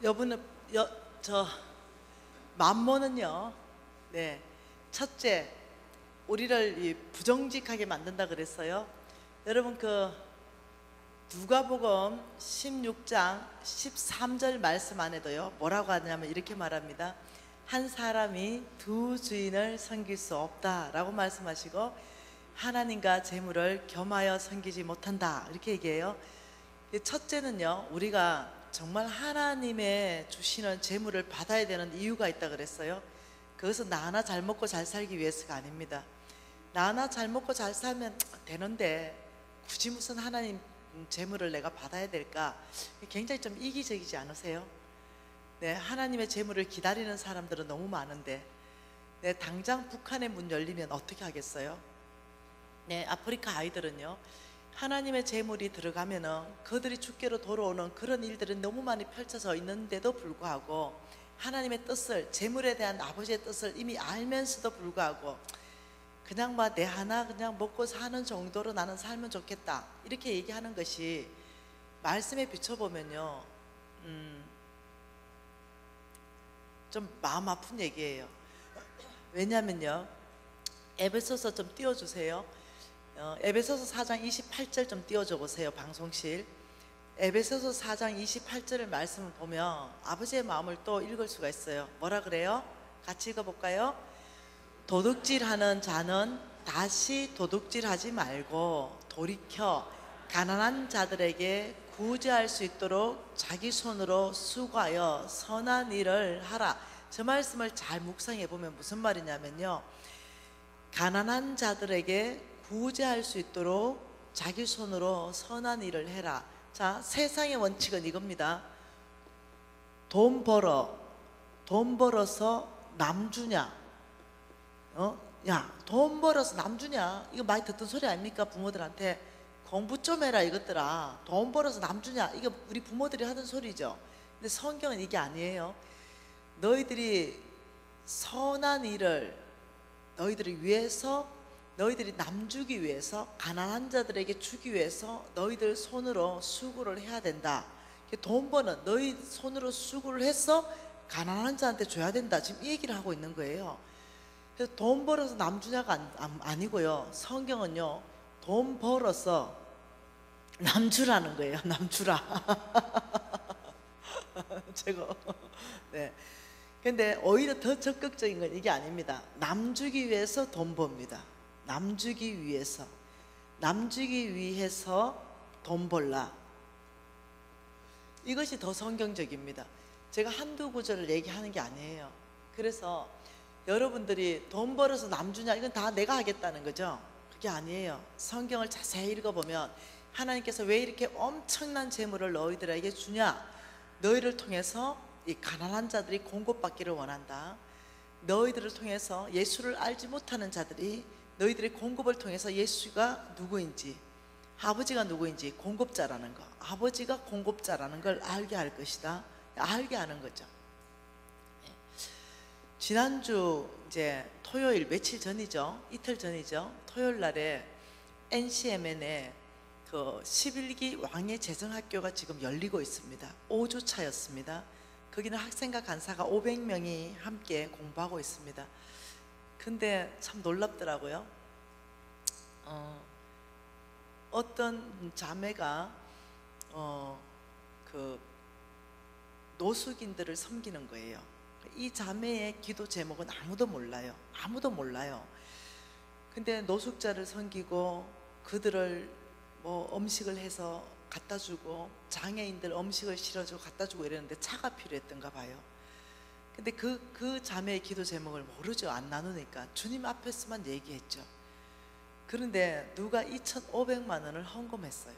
여분은 저 만모는요. 네, 첫째 우리를 이 부정직하게 만든다 그랬어요. 여러분 누가복음 16장 13절 말씀 안에도요 뭐라고 하냐면 이렇게 말합니다. 한 사람이 두 주인을 섬길 수 없다라고 말씀하시고 하나님과 재물을 겸하여 섬기지 못한다 이렇게 얘기해요. 첫째는요, 우리가 정말 하나님의 주시는 재물을 받아야 되는 이유가 있다 그랬어요. 그것은 나 하나 잘 먹고 잘 살기 위해서가 아닙니다. 나 하나 잘 먹고 잘 살면 되는데 굳이 무슨 하나님 재물을 내가 받아야 될까? 굉장히 좀 이기적이지 않으세요? 네, 하나님의 재물을 기다리는 사람들은 너무 많은데 네, 당장 북한의 문 열리면 어떻게 하겠어요? 네, 아프리카 아이들은요, 하나님의 재물이 들어가면은 그들이 주께로 돌아오는 그런 일들은 너무 많이 펼쳐져 있는데도 불구하고 하나님의 뜻을, 재물에 대한 아버지의 뜻을 이미 알면서도 불구하고 그냥 내 하나 그냥 먹고 사는 정도로 나는 살면 좋겠다 이렇게 얘기하는 것이 말씀에 비춰보면요 좀 마음 아픈 얘기예요. 왜냐면요, 에베소서 좀 띄워주세요. 에베소서 4장 28절 좀 띄워줘 보세요. 방송실. 에베소서 4장 28절의 말씀을 보면 아버지의 마음을 또 읽을 수가 있어요. 뭐라 그래요? 같이 읽어볼까요? 도둑질하는 자는 다시 도둑질하지 말고 돌이켜 가난한 자들에게 구제할 수 있도록 자기 손으로 수고하여 선한 일을 하라. 저 말씀을 잘 묵상해 보면 무슨 말이냐면요, 가난한 자들에게 구제할 수 있도록 자기 손으로 선한 일을 해라. 자, 세상의 원칙은 이겁니다. 돈 벌어서 남 주냐? 야, 돈 벌어서 남 주냐? 이거 많이 듣던 소리 아닙니까? 부모들한테 공부 좀 해라 이것들아. 돈 벌어서 남 주냐? 이거 우리 부모들이 하던 소리죠. 근데 성경은 이게 아니에요. 너희들이 선한 일을 너희들을 위해서, 너희들이 남 주기 위해서, 가난한 자들에게 주기 위해서 너희들 손으로 수고를 해야 된다. 돈 버는 너희 손으로 수고를 해서 가난한 자한테 줘야 된다. 지금 이 얘기를 하고 있는 거예요. 그래서 돈 벌어서 남 주냐가 아니고요, 성경은요 돈 벌어서 남 주라는 거예요. 남 주라. 제가 네. 근데 오히려 더 적극적인 건 이게 아닙니다. 남 주기 위해서 돈 법니다. 남 주기 위해서 돈 벌라. 이것이 더 성경적입니다. 제가 한두 구절을 얘기하는 게 아니에요. 그래서 여러분들이 돈 벌어서 남 주냐, 이건 다 내가 하겠다는 거죠. 그게 아니에요. 성경을 자세히 읽어보면 하나님께서 왜 이렇게 엄청난 재물을 너희들에게 주냐? 너희를 통해서 이 가난한 자들이 공급받기를 원한다. 너희들을 통해서 예수를 알지 못하는 자들이 너희들의 공급을 통해서 예수가 누구인지, 아버지가 누구인지, 공급자라는 거, 아버지가 공급자라는 걸 알게 할 것이다. 알게 하는 거죠. 지난주 이제 토요일, 며칠 전이죠, 이틀 전이죠, 토요일 날에 NCMN에 그 11기 왕의 재정학교가 지금 열리고 있습니다. 5주 차였습니다. 거기는 학생과 간사가 500명이 함께 공부하고 있습니다. 근데 참 놀랍더라고요. 어떤 자매가 그 노숙인들을 섬기는 거예요. 이 자매의 기도 제목은 아무도 몰라요. 아무도 몰라요. 근데 노숙자를 섬기고 그들을 음식을 해서 갖다 주고, 장애인들 음식을 실어주고 갖다 주고 이랬는데 차가 필요했던가 봐요. 근데 그 자매의 기도 제목을 모르죠. 안 나누니까. 주님 앞에서만 얘기했죠. 그런데 누가 2,500만 원을 헌금했어요.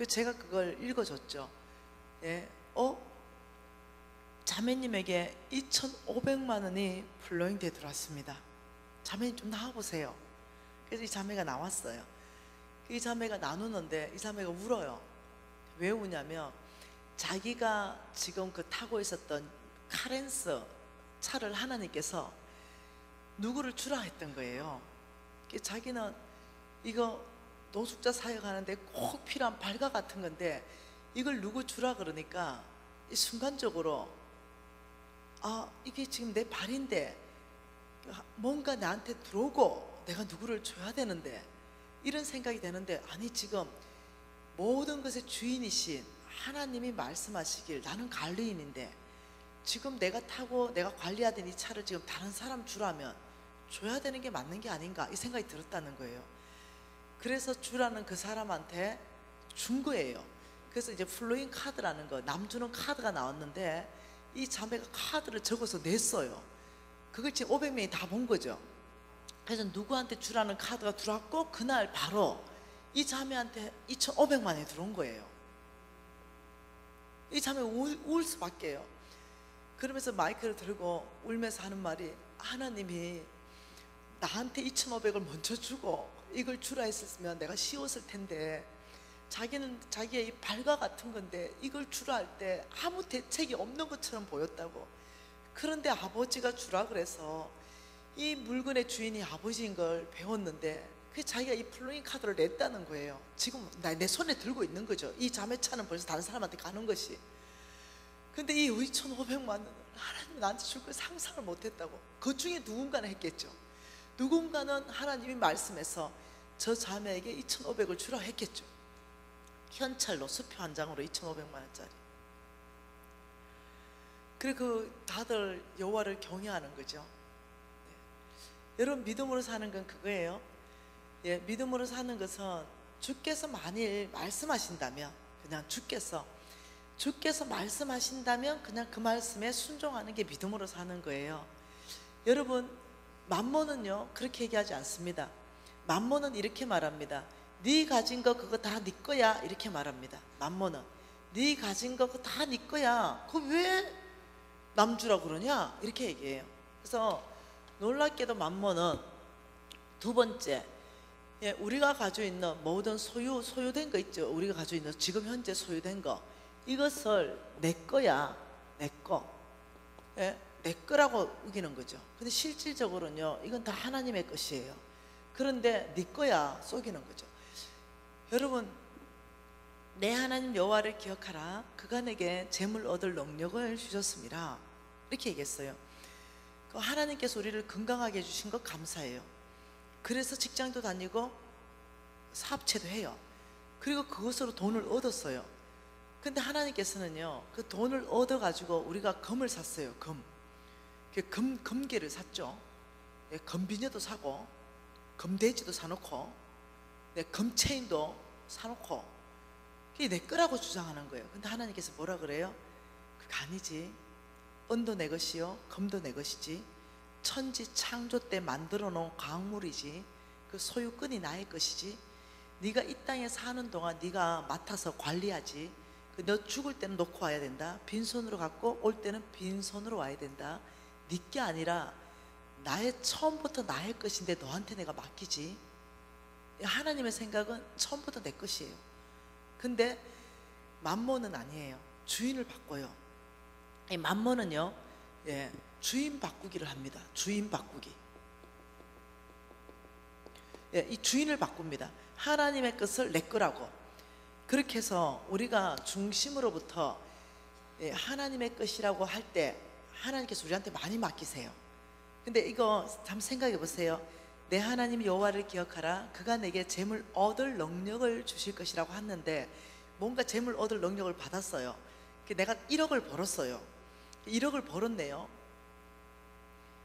제가 그걸 읽어줬죠. 예, 자매님에게 2,500만 원이 플로잉돼 들어왔습니다. 자매님 좀 나와보세요. 그래서 이 자매가 나왔어요. 이 자매가 나누는데 이 자매가 울어요. 왜 우냐면 자기가 지금 타고 있었던 카렌스 차를 하나님께서 누구를 주라 했던 거예요. 자기는 이거 노숙자 사역하는데 꼭 필요한 발가 같은 건데 이걸 누구 주라 그러니까 이 순간적으로 이게 지금 내 발인데 뭔가 나한테 들어오고 내가 누구를 줘야 되는데, 이런 생각이 되는데, 아니 지금 모든 것의 주인이신 하나님이 말씀하시길 나는 관리인인데 지금 내가 타고 내가 관리하던 이 차를 지금 다른 사람 주라면 줘야 되는 게 맞는 게 아닌가, 이 생각이 들었다는 거예요. 그래서 주라는 그 사람한테 준 거예요. 그래서 이제 플로잉 카드라는 거, 남 주는 카드가 나왔는데 이 자매가 카드를 적어서 냈어요. 그걸 지금 500명이 다 본 거죠. 그래서 누구한테 주라는 카드가 들어왔고 그날 바로 이 자매한테 2,500만 원이 들어온 거예요. 이 자매 울 수밖에요. 그러면서 마이크를 들고 울면서 하는 말이, 하나님이 나한테 2,500을 먼저 주고 이걸 주라 했었으면 내가 쉬웠을 텐데, 자기는 자기의 이 발과 같은 건데 이걸 주라 할 때 아무 대책이 없는 것처럼 보였다고. 그런데 아버지가 주라 그래서 이 물건의 주인이 아버지인 걸 배웠는데, 그 자기가 이 플로잉 카드를 냈다는 거예요. 지금 내 손에 들고 있는 거죠. 이 자매 차는 벌써 다른 사람한테 가는 것이. 근데 이 2,500만 원을 하나님이 나한테 줄 걸 상상을 못했다고. 그 중에 누군가는 했겠죠. 누군가는 하나님이 말씀해서 저 자매에게 2,500을 주라 했겠죠. 현찰로 수표 한 장으로 2,500만 원짜리. 그리고 다들 여호와를 경외하는 거죠. 네. 여러분, 믿음으로 사는 건 그거예요. 예, 믿음으로 사는 것은 주께서 만일 말씀하신다면, 그냥 주께서 말씀하신다면 그냥 그 말씀에 순종하는 게 믿음으로 사는 거예요. 여러분, 맘몬은요 그렇게 얘기하지 않습니다. 맘몬은 이렇게 말합니다. 네 가진 거 그거 다 네 거야, 이렇게 말합니다. 맘몬은 네 가진 거 그거 다 네 거야, 그거 왜 남 주라고 그러냐, 이렇게 얘기해요. 그래서 놀랍게도 맘몬은 두 번째, 예, 우리가 가지고 있는 모든 소유된 거 있죠. 우리가 가지고 있는 지금 현재 소유된 거, 이것을 내 거야, 내 거, 예, 내 거라고 우기는 거죠. 근데 실질적으로는요 이건 다 하나님의 것이에요. 그런데 네 거야 속이는 거죠. 여러분, 내 하나님 여호와를 기억하라. 그가 내게 재물 얻을 능력을 주셨습니다, 이렇게 얘기했어요. 하나님께서 우리를 건강하게 해주신 거 감사해요. 그래서 직장도 다니고 사업체도 해요. 그리고 그것으로 돈을 얻었어요. 근데 하나님께서는요 그 돈을 얻어가지고 우리가 금을 샀어요. 금괴를 샀죠. 금비녀도 사고 금돼지도 사놓고 금체인도 사놓고, 그게 내 거라고 주장하는 거예요. 근데 하나님께서 뭐라 그래요? 그게 아니지. 은도 내 것이요 금도 내 것이지. 천지 창조 때 만들어 놓은 광물이지. 그 소유권이 나의 것이지. 네가 이 땅에 사는 동안 네가 맡아서 관리하지. 너 죽을 때는 놓고 와야 된다. 빈손으로 갖고 올 때는 빈손으로 와야 된다. 네 게 아니라 나의, 처음부터 나의 것인데 너한테 내가 맡기지. 하나님의 생각은 처음부터 내 것이에요. 근데 맘몬은 아니에요. 주인을 바꿔요. 이 맘몬은요, 예, 주인 바꾸기를 합니다. 주인 바꾸기. 예, 이 주인을 바꿉니다. 하나님의 것을 내 거라고. 그렇게 해서 우리가 중심으로부터, 예, 하나님의 것이라고 할 때 하나님께서 우리한테 많이 맡기세요. 근데 이거 참 생각해 보세요. 내 하나님 여호와를 기억하라. 그가 내게 재물 얻을 능력을 주실 것이라고 했는데, 뭔가 재물 얻을 능력을 받았어요. 내가 1억을 벌었어요. 1억을 벌었네요.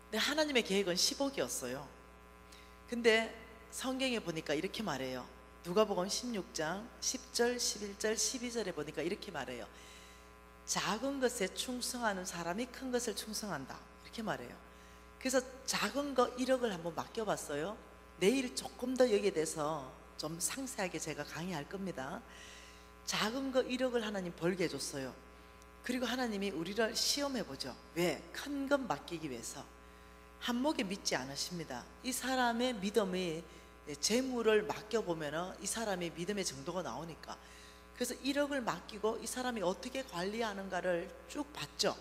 근데 하나님의 계획은 10억이었어요. 근데 성경에 보니까 이렇게 말해요. 누가복음 16장 10절, 11절, 12절에 보니까 이렇게 말해요. 작은 것에 충성하는 사람이 큰 것을 충성한다, 이렇게 말해요. 그래서 작은 거 1억을 한번 맡겨봤어요. 내일 조금 더 여기에 대해서 좀 상세하게 제가 강의할 겁니다. 작은 거 1억을 하나님 벌게 해줬어요. 그리고 하나님이 우리를 시험해보죠. 왜? 큰 것 맡기기 위해서. 한목에 믿지 않으십니다. 이 사람의 믿음이, 재물을 맡겨보면 이 사람의 믿음의 정도가 나오니까. 그래서 1억을 맡기고 이 사람이 어떻게 관리하는가를 쭉 봤죠.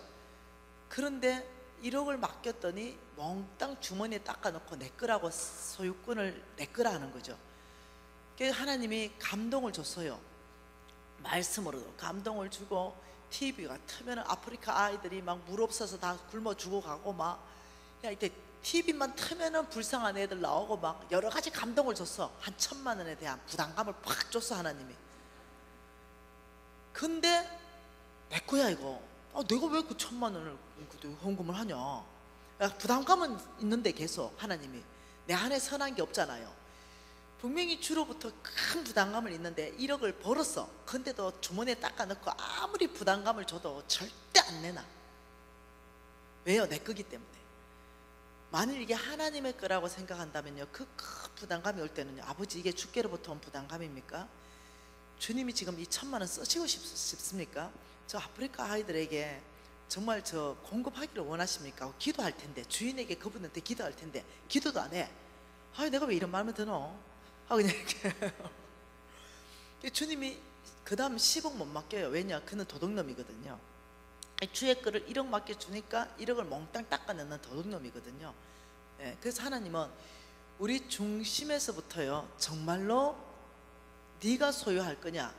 그런데 1억을 맡겼더니 몽땅 주머니에 닦아놓고 내 거라고, 소유권을 내 거라 하는 거죠. 그래서 하나님이 감동을 줬어요. 말씀으로도 감동을 주고 TV가 트면 아프리카 아이들이 막 물 없어서 다 굶어 죽어가고 막, 야 이때 TV만 트면은 불쌍한 애들 나오고 막 여러 가지 감동을 줬어. 한 1,000만 원에 대한 부담감을 팍 줬어 하나님이. 근데 내 거야 이거. 내가 왜 그 1,000만 원을 헌금을 하냐. 부담감은 있는데 계속 하나님이 내 안에 선한 게 없잖아요. 분명히 주로부터 큰 부담감을 있는데 1억을 벌었어. 근데도 주머니에 닦아 넣고 아무리 부담감을 줘도 절대 안 내놔. 왜요? 내 거기 때문에. 만일 이게 하나님의 거라고 생각한다면요, 그 큰 부담감이 올 때는요, 아버지 이게 주께로부터 온 부담감입니까? 주님이 지금 이 1,000만 원 쓰시고 싶습니까? 저 아프리카 아이들에게 정말 저 공급하기를 원하십니까? 기도할 텐데, 주인에게 그분한테 기도할 텐데 기도도 안 해. 내가 왜 이런 마음을 드노? 그냥 이렇게 주님이 그 다음 10억 못 맡겨요. 왜냐? 그는 도둑놈이거든요. 주의 거를 1억 맡겨주니까 1억을 몽땅 닦아내는 도둑놈이거든요. 그래서 하나님은 우리 중심에서부터요, 정말로 네가 소유할 거냐,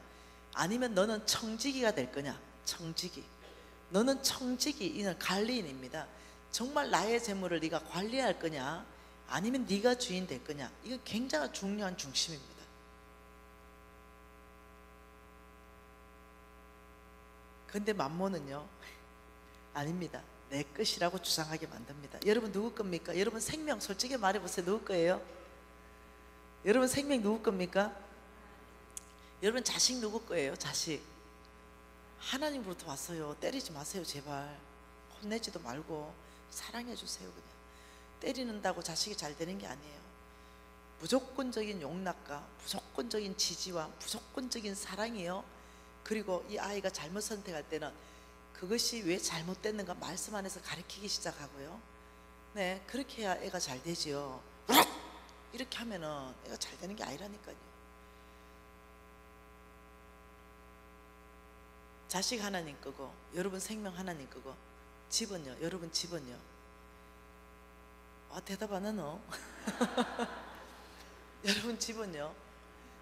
아니면 너는 청지기가 될 거냐. 청지기, 너는 청지기, 이는 관리인입니다. 정말 나의 재물을 네가 관리할 거냐, 아니면 네가 주인 될 거냐. 이건 굉장히 중요한 중심입니다. 근데 만몬은요, 아닙니다. 내 것이라고 주장하게 만듭니다. 여러분 누구 겁니까? 여러분 생명 솔직히 말해보세요. 누구 거예요? 여러분 생명 누구 겁니까? 여러분 자식 누구 거예요? 자식 하나님으로부터 왔어요. 때리지 마세요 제발. 혼내지도 말고 사랑해 주세요. 그냥 때리는다고 자식이 잘 되는 게 아니에요. 무조건적인 용납과 무조건적인 지지와 무조건적인 사랑이요. 그리고 이 아이가 잘못 선택할 때는 그것이 왜 잘못됐는가 말씀 안에서 가르치기 시작하고요. 네, 그렇게 해야 애가 잘 되지요. 이렇게 하면은 애가 잘 되는 게 아니라니까요. 자식 하나님 거고, 여러분 생명 하나님 거고, 집은요, 여러분 집은요. 대답 안 하노? 여러분 집은요,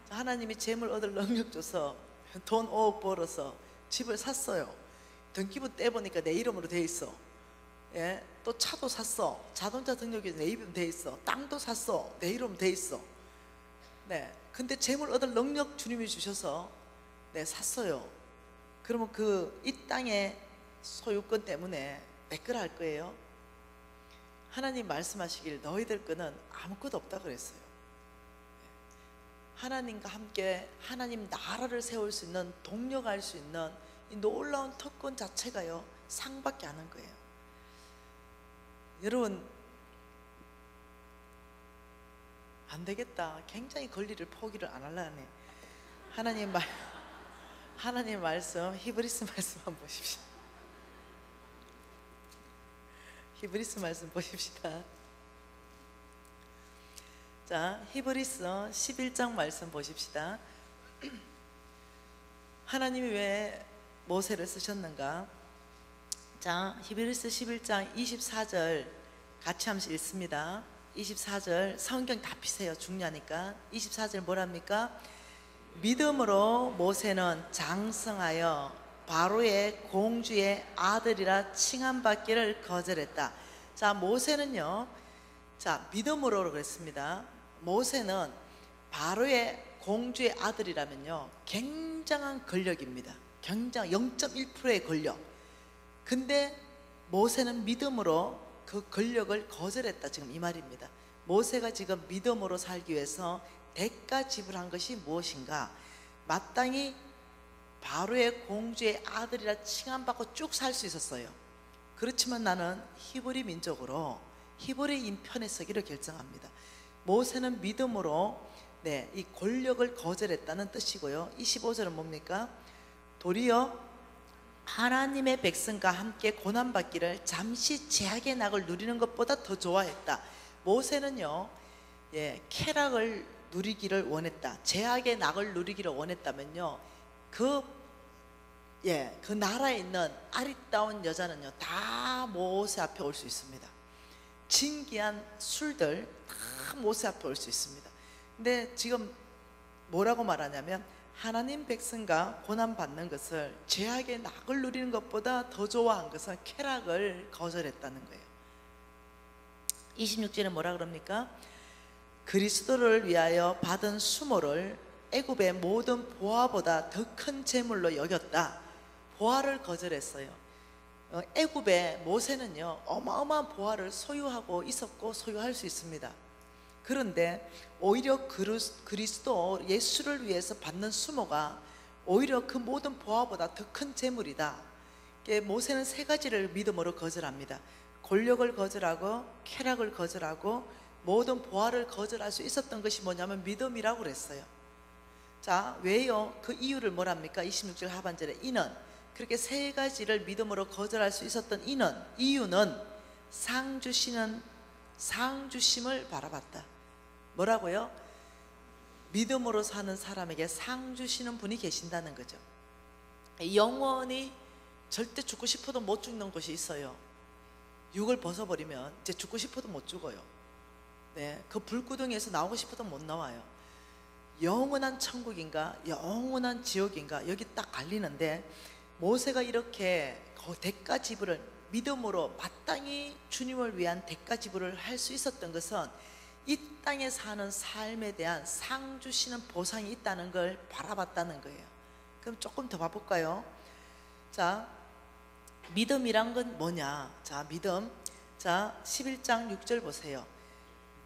하나님이 재물 얻을 능력 줘서 돈 5억 벌어서 집을 샀어요. 등기부 떼보니까 내 이름으로 돼 있어. 예, 또 차도 샀어. 자동차 등록이 내 이름 돼 있어. 땅도 샀어. 내 이름 돼 있어. 네, 근데 재물 얻을 능력 주님이 주셔서 네, 샀어요. 그러면 이 땅의 소유권 때문에 내 거라 할 거예요? 하나님 말씀하시길 너희들 거는 아무것도 없다 그랬어요. 하나님과 함께 하나님 나라를 세울 수 있는, 동력할 수 있는 이 놀라운 특권 자체가요, 상밖에 안 한 거예요. 여러분 안 되겠다. 굉장히 권리를 포기를 안 하려네. 하나님 말씀, 히브리스 말씀 한번 보십시오. 히브리스 말씀 보십시다. 자, 히브리스 11장 말씀 보십시다. 하나님이 왜 모세를 쓰셨는가? 자, 히브리스 11장 24절 같이 한번 읽습니다. 24절 성경 다 피세요. 중요하니까. 24절 뭐랍니까? 믿음으로 모세는 장성하여 바로의 공주의 아들이라 칭함받기를 거절했다. 자, 모세는요, 자, 믿음으로 그랬습니다. 모세는 바로의 공주의 아들이라면요, 굉장한 권력입니다. 굉장한 0.1%의 권력. 근데 모세는 믿음으로 그 권력을 거절했다. 지금 이 말입니다. 모세가 지금 믿음으로 살기 위해서 대가 지불한 것이 무엇인가? 마땅히 바로의 공주의 아들이라 칭함받고 쭉 살 수 있었어요. 그렇지만 나는 히브리 민족으로 히브리 인편에 서기로 결정합니다. 모세는 믿음으로 네, 이 권력을 거절했다는 뜻이고요. 25절은 뭡니까? 도리어 하나님의 백성과 함께 고난받기를 잠시 제약의 낙을 누리는 것보다 더 좋아했다. 모세는요, 예, 쾌락을 누리기를 원했다. 제약의 낙을 누리기를 원했다면요, 그 나라에 있는 아리따운 여자는요, 다 모세 앞에 올 수 있습니다. 진귀한 술들 다 모세 앞에 올 수 있습니다. 근데 지금 뭐라고 말하냐면 하나님 백성과 고난받는 것을 죄악의 낙을 누리는 것보다 더 좋아한 것은 쾌락을 거절했다는 거예요. 26절에 뭐라 그럽니까? 그리스도를 위하여 받은 수모를 애굽의 모든 보화보다 더 큰 재물로 여겼다. 보화를 거절했어요. 애굽의 모세는요 어마어마한 보화를 소유하고 있었고 소유할 수 있습니다. 그런데 오히려 그리스도 예수를 위해서 받는 수모가 오히려 그 모든 보화보다 더 큰 재물이다. 모세는 세 가지를 믿음으로 거절합니다. 권력을 거절하고 쾌락을 거절하고 모든 보화를 거절할 수 있었던 것이 뭐냐면 믿음이라고 그랬어요. 자, 왜요? 그 이유를 뭐랍니까? 26절 하반절에 이는, 그렇게 세 가지를 믿음으로 거절할 수 있었던 이유는 상 주심을 바라봤다. 뭐라고요? 믿음으로 사는 사람에게 상 주시는 분이 계신다는 거죠. 영원히 절대 죽고 싶어도 못 죽는 것이 있어요. 육을 벗어버리면 이제 죽고 싶어도 못 죽어요. 네, 그 불구덩이에서 나오고 싶어도 못 나와요. 영원한 천국인가 영원한 지옥인가 여기 딱 갈리는데, 모세가 이렇게 그 대가 지불을 믿음으로 마땅히 주님을 위한 대가 지불을 할 수 있었던 것은 이 땅에 사는 삶에 대한 상 주시는 보상이 있다는 걸 바라봤다는 거예요. 그럼 조금 더 봐볼까요? 자, 믿음이란 건 뭐냐? 자, 믿음. 자, 11장 6절 보세요.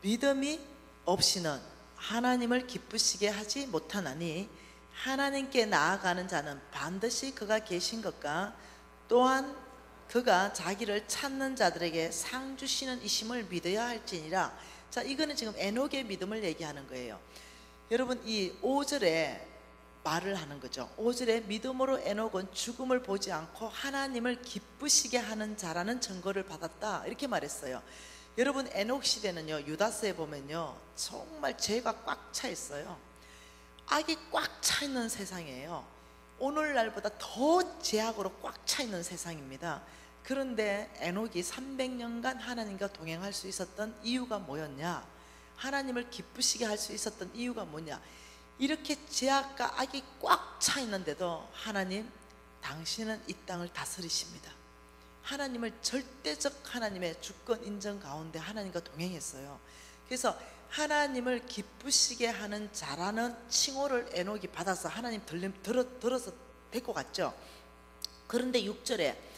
믿음이 없이는 하나님을 기쁘시게 하지 못하나니 하나님께 나아가는 자는 반드시 그가 계신 것과 또한 그가 자기를 찾는 자들에게 상 주시는 이심을 믿어야 할지니라. 자, 이거는 지금 에녹의 믿음을 얘기하는 거예요. 여러분, 이 5절에 말을 하는 거죠. 5절에 믿음으로 에녹은 죽음을 보지 않고 하나님을 기쁘시게 하는 자라는 증거를 받았다, 이렇게 말했어요. 여러분, 에녹 시대는요 유다서에 보면요 정말 죄가 꽉 차 있어요. 악이 꽉 차 있는 세상이에요. 오늘날보다 더 죄악으로 꽉 차 있는 세상입니다. 그런데 에녹이 300년간 하나님과 동행할 수 있었던 이유가 뭐였냐? 하나님을 기쁘시게 할 수 있었던 이유가 뭐냐? 이렇게 죄악과 악이 꽉 차 있는데도 하나님, 당신은 이 땅을 다스리십니다. 하나님을 절대적 하나님의 주권 인정 가운데 하나님과 동행했어요. 그래서 하나님을 기쁘시게 하는 자라는 칭호를 에녹이 받아서 하나님 들어서 데리고 갔죠. 그런데 6절에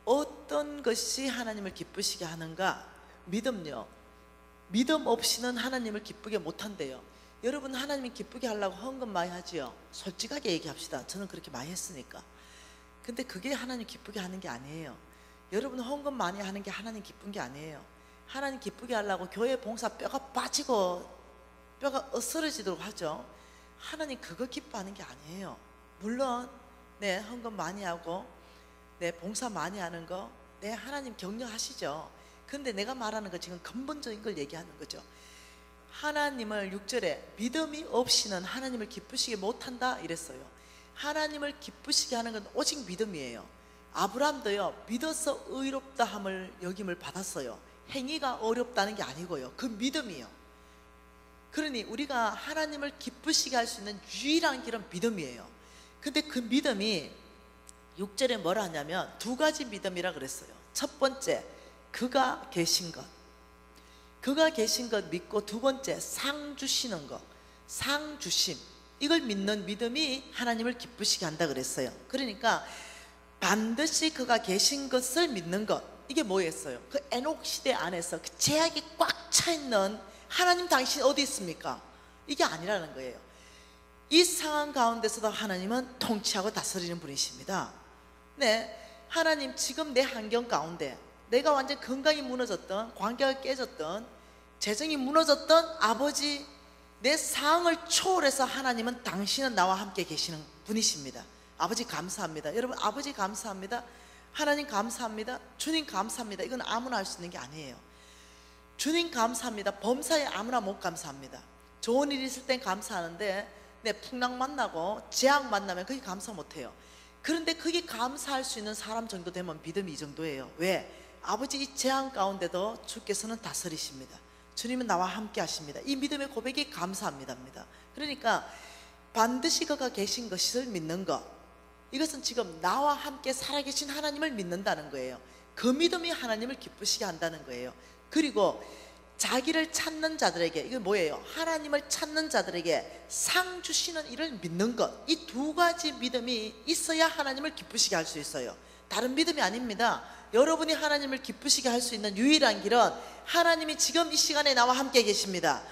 어떤 것이 하나님을 기쁘시게 하는가? 믿음요. 믿음 없이는 하나님을 기쁘게 못한대요. 여러분, 하나님이 기쁘게 하려고 헌금 많이 하지요? 솔직하게 얘기합시다. 저는 그렇게 많이 했으니까. 근데 그게 하나님 기쁘게 하는 게 아니에요. 여러분, 헌금 많이 하는 게 하나님 기쁜 게 아니에요. 하나님 기쁘게 하려고 교회 봉사 뼈가 빠지고 뼈가 으스러지도록 하죠. 하나님 그거 기뻐하는 게 아니에요. 물론 네, 헌금 많이 하고 네, 봉사 많이 하는 거 네, 하나님 격려하시죠. 근데 내가 말하는 거 지금 근본적인 걸 얘기하는 거죠. 하나님을 6절에 믿음이 없이는 하나님을 기쁘시게 못한다 이랬어요. 하나님을 기쁘시게 하는 건 오직 믿음이에요. 아브라함도요 믿어서 의롭다 함을 여김을 받았어요. 행위가 어렵다는 게 아니고요, 그 믿음이요. 그러니 우리가 하나님을 기쁘시게 할 수 있는 유일한 길은 믿음이에요. 근데 그 믿음이 6절에 뭐라 하냐면 두 가지 믿음이라 그랬어요. 첫 번째, 그가 계신 것, 그가 계신 것 믿고, 두 번째, 상 주시는 것, 상 주심, 이걸 믿는 믿음이 하나님을 기쁘시게 한다 그랬어요. 그러니까 반드시 그가 계신 것을 믿는 것, 이게 뭐였어요? 그 에녹 시대 안에서 그 죄악이 꽉 차 있는 하나님, 당신 어디 있습니까? 이게 아니라는 거예요. 이 상황 가운데서도 하나님은 통치하고 다스리는 분이십니다. 네, 하나님 지금 내 환경 가운데 내가 완전 건강이 무너졌던, 관계가 깨졌던, 재정이 무너졌던 아버지, 내 상황을 초월해서 하나님은 당신은 나와 함께 계시는 분이십니다. 아버지 감사합니다. 여러분, 아버지 감사합니다, 하나님 감사합니다, 주님 감사합니다, 이건 아무나 할 수 있는 게 아니에요. 주님 감사합니다, 범사에 아무나 못 감사합니다. 좋은 일 있을 땐 감사하는데 네, 풍랑 만나고 재앙 만나면 그게 감사 못해요. 그런데 그게 감사할 수 있는 사람 정도 되면 믿음이 이 정도예요. 왜? 아버지, 이 재앙 가운데도 주께서는 다스리십니다. 주님은 나와 함께 하십니다. 이 믿음의 고백이 감사합니다입니다. 그러니까 반드시 그가 계신 것을 믿는 것, 이것은 지금 나와 함께 살아계신 하나님을 믿는다는 거예요. 그 믿음이 하나님을 기쁘시게 한다는 거예요. 그리고 자기를 찾는 자들에게, 이게 뭐예요? 하나님을 찾는 자들에게 상 주시는 일을 믿는 것, 이 두 가지 믿음이 있어야 하나님을 기쁘시게 할 수 있어요. 다른 믿음이 아닙니다. 여러분이 하나님을 기쁘시게 할 수 있는 유일한 길은 하나님이 지금 이 시간에 나와 함께 계십니다.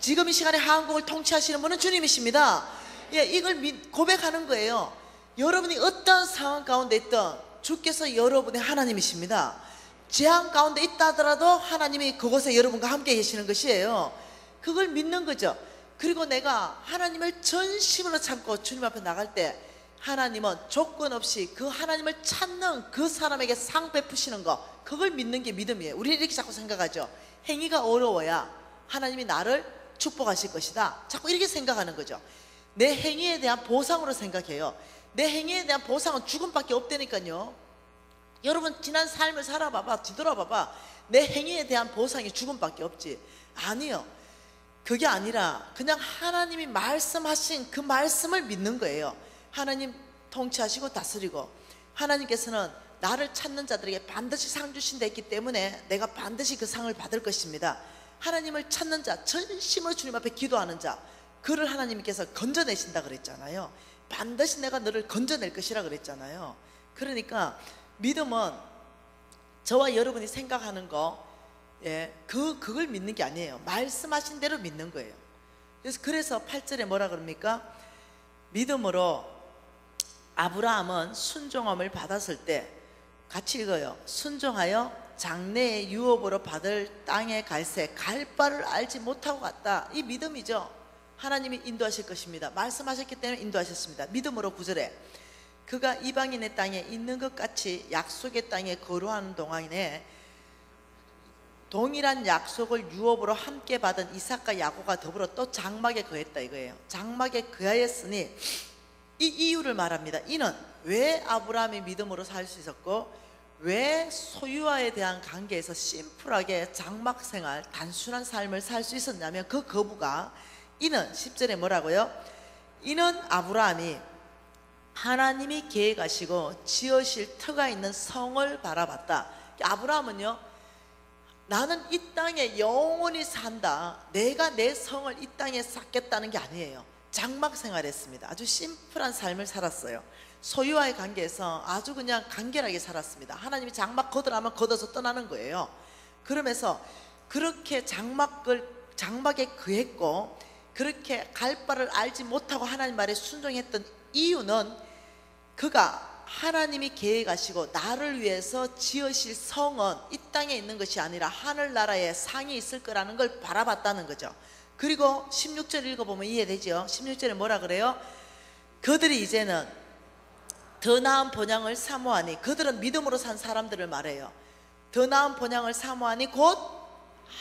지금 이 시간에 한국을 통치하시는 분은 주님이십니다. 예, 이걸 고백하는 거예요. 여러분이 어떤 상황 가운데 있든 주께서 여러분의 하나님이십니다. 재앙 가운데 있다 하더라도 하나님이 그곳에 여러분과 함께 계시는 것이에요. 그걸 믿는 거죠. 그리고 내가 하나님을 전심으로 참고 주님 앞에 나갈 때 하나님은 조건 없이 그 하나님을 찾는 그 사람에게 상 베푸시는 거, 그걸 믿는 게 믿음이에요. 우리는 이렇게 자꾸 생각하죠. 행위가 어려워야 하나님이 나를 축복하실 것이다, 자꾸 이렇게 생각하는 거죠. 내 행위에 대한 보상으로 생각해요. 내 행위에 대한 보상은 죽음밖에 없다니까요. 여러분 지난 삶을 살아봐봐, 뒤돌아봐봐. 내 행위에 대한 보상이 죽음밖에 없지. 아니요, 그게 아니라 그냥 하나님이 말씀하신 그 말씀을 믿는 거예요. 하나님 통치하시고 다스리고 하나님께서는 나를 찾는 자들에게 반드시 상 주신다 했기 때문에 내가 반드시 그 상을 받을 것입니다. 하나님을 찾는 자, 전심으로 주님 앞에 기도하는 자, 그를 하나님께서 건져내신다 그랬잖아요. 반드시 내가 너를 건져낼 것이라 그랬잖아요. 그러니까 믿음은 저와 여러분이 생각하는 거, 예, 그걸 믿는 게 아니에요. 말씀하신 대로 믿는 거예요. 그래서 8절에 뭐라 그럽니까? 믿음으로 아브라함은 순종함을 받았을 때, 같이 읽어요. 순종하여 장래의 유업으로 받을 땅에 갈새 갈 바를 알지 못하고 갔다. 이 믿음이죠. 하나님이 인도하실 것입니다. 말씀하셨기 때문에 인도하셨습니다. 믿음으로 9절에 그가 이방인의 땅에 있는 것 같이 약속의 땅에 거류하는 동안에 동일한 약속을 유업으로 함께 받은 이삭과 야곱과 더불어 또 장막에 거했다 이거예요. 장막에 거하였으니, 이 이유를 말합니다. 이는 왜 아브라함이 믿음으로 살 수 있었고 왜 소유와에 대한 관계에서 심플하게 장막 생활, 단순한 삶을 살 수 있었냐면, 그 거부가, 이는 10절에 뭐라고요? 이는 아브라함이 하나님이 계획하시고 지으실 터가 있는 성을 바라봤다. 아브라함은요, 나는 이 땅에 영원히 산다, 내가 내 성을 이 땅에 쌓겠다는 게 아니에요. 장막 생활했습니다. 아주 심플한 삶을 살았어요. 소유와의 관계에서 아주 그냥 간결하게 살았습니다. 하나님이 장막 걷으라면 걷어서 떠나는 거예요. 그러면서 그렇게 장막에 거했고 그렇게 갈 바를 알지 못하고 하나님 말에 순종했던 이유는, 그가 하나님이 계획하시고 나를 위해서 지으실 성은 이 땅에 있는 것이 아니라 하늘나라에 상이 있을 거라는 걸 바라봤다는 거죠. 그리고 16절 읽어보면 이해되죠? 16절에 뭐라 그래요? 그들이 이제는 더 나은 본향을 사모하니, 그들은 믿음으로 산 사람들을 말해요. 더 나은 본향을 사모하니 곧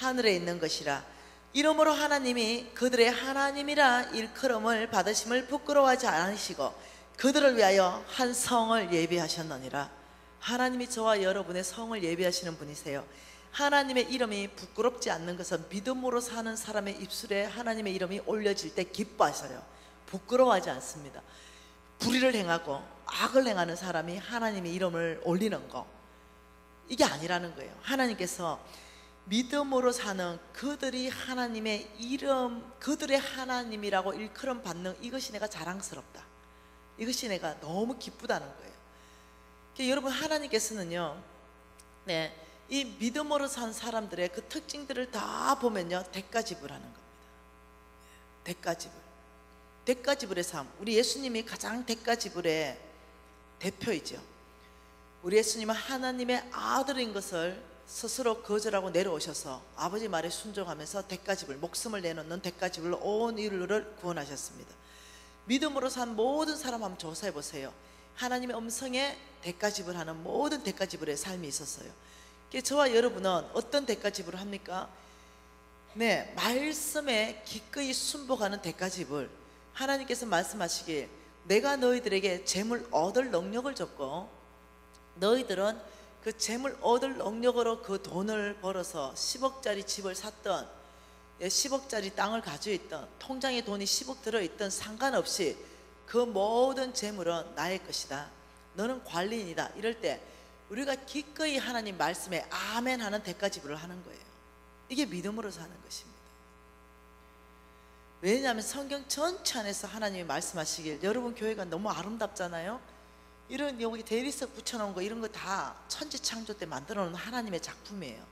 하늘에 있는 것이라. 이러므로 하나님이 그들의 하나님이라 일컬음을 받으심을 부끄러워하지 않으시고 그들을 위하여 한 성을 예비하셨느니라. 하나님이 저와 여러분의 성을 예비하시는 분이세요. 하나님의 이름이 부끄럽지 않는 것은 믿음으로 사는 사람의 입술에 하나님의 이름이 올려질 때 기뻐하셔요. 부끄러워하지 않습니다. 불의를 행하고 악을 행하는 사람이 하나님의 이름을 올리는 거, 이게 아니라는 거예요. 하나님께서 믿음으로 사는 그들이 하나님의 이름, 그들의 하나님이라고 일컬음 받는 이것이 내가 자랑스럽다, 이것이 내가 너무 기쁘다는 거예요. 그러니까 여러분, 하나님께서는요, 네, 이 믿음으로 산 사람들의 그 특징들을 다 보면요, 대가지불하는 겁니다. 대가지불의 삶. 우리 예수님이 가장 대가지불의 대표이죠. 우리 예수님은 하나님의 아들인 것을 스스로 거절하고 내려오셔서 아버지 말에 순종하면서 대가지불, 목숨을 내놓는 대가지불로 온 인류를 구원하셨습니다. 믿음으로 산 모든 사람 한번 조사해 보세요. 하나님의 음성에 대가지불하는 모든 대가지불의 삶이 있었어요. 저와 여러분은 어떤 대가지불을 합니까? 네, 말씀에 기꺼이 순복하는 대가지불. 하나님께서 말씀하시길 내가 너희들에게 재물 얻을 능력을 줬고 너희들은 그 재물 얻을 능력으로 그 돈을 벌어서 10억짜리 집을 샀던, 10억짜리 땅을 가지고 있던, 통장에 돈이 10억 들어있던 상관없이 그 모든 재물은 나의 것이다, 너는 관리인이다. 이럴 때 우리가 기꺼이 하나님 말씀에 아멘 하는 대가 지불을 하는 거예요. 이게 믿음으로 사는 것입니다. 왜냐하면 성경 전체 안에서 하나님이 말씀하시길, 여러분 교회가 너무 아름답잖아요. 이런 여기 대리석 붙여놓은 거, 이런 거 다 천지창조 때 만들어 놓은 하나님의 작품이에요.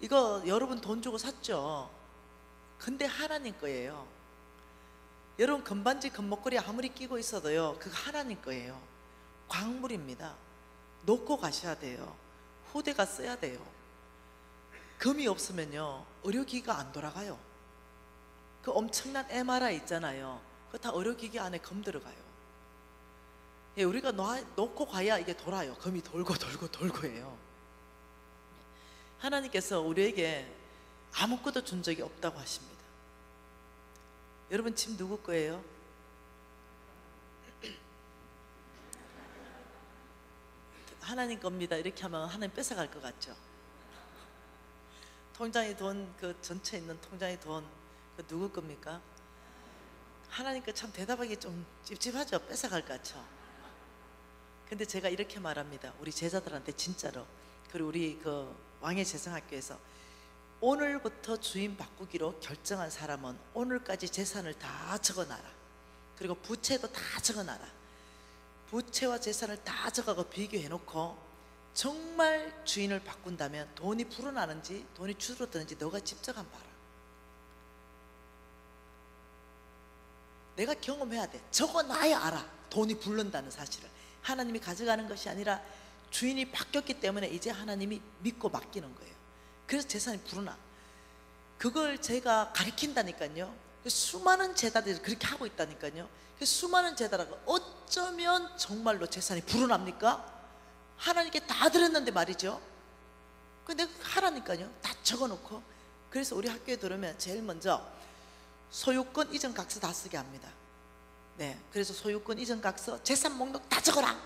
이거 여러분 돈 주고 샀죠. 근데 하나님 거예요. 여러분 금반지 금목걸이 아무리 끼고 있어도요, 그거 하나님 거예요. 광물입니다. 놓고 가셔야 돼요. 후대가 써야 돼요. 금이 없으면요, 의료기기가 안 돌아가요. 그 엄청난 MRI 있잖아요. 그거 다 의료기기 안에 금 들어가요. 예, 우리가 놓고 가야 이게 돌아요. 금이 돌고 돌고 돌고예요. 하나님께서 우리에게 아무것도 준 적이 없다고 하십니다. 여러분 집 누구 거예요? 하나님 겁니다. 이렇게 하면 하나님 뺏어갈 것 같죠? 통장에 돈, 그 전체 있는 통장에 돈, 그 누구 겁니까? 하나님 거 참 대답하기 좀 찝찝하죠? 뺏어갈 것 같죠? 근데 제가 이렇게 말합니다. 우리 제자들한테 진짜로. 그리고 우리 그 왕의 재성학교에서 오늘부터 주인 바꾸기로 결정한 사람은 오늘까지 재산을 다 적어놔라. 그리고 부채도 다 적어놔라. 부채와 재산을 다 적어서 비교해놓고 정말 주인을 바꾼다면 돈이 불어나는지 돈이 줄어드는지 너가 직접 한번 봐라. 내가 경험해야 돼. 적어놔야 알아. 돈이 불른다는 사실을. 하나님이 가져가는 것이 아니라 주인이 바뀌었기 때문에 이제 하나님이 믿고 맡기는 거예요. 그래서 재산이 불어나. 그걸 제가 가르친다니까요. 수많은 제자들이 그렇게 하고 있다니까요. 수많은 제자라고 어쩌면 정말로 재산이 불어납니까? 하나님께 다 드렸는데 말이죠. 근데 하라니까요. 다 적어놓고. 그래서 우리 학교에 들어오면 제일 먼저 소유권 이전 각서 다 쓰게 합니다. 네, 그래서 소유권 이전 각서, 재산 목록 다 적어라.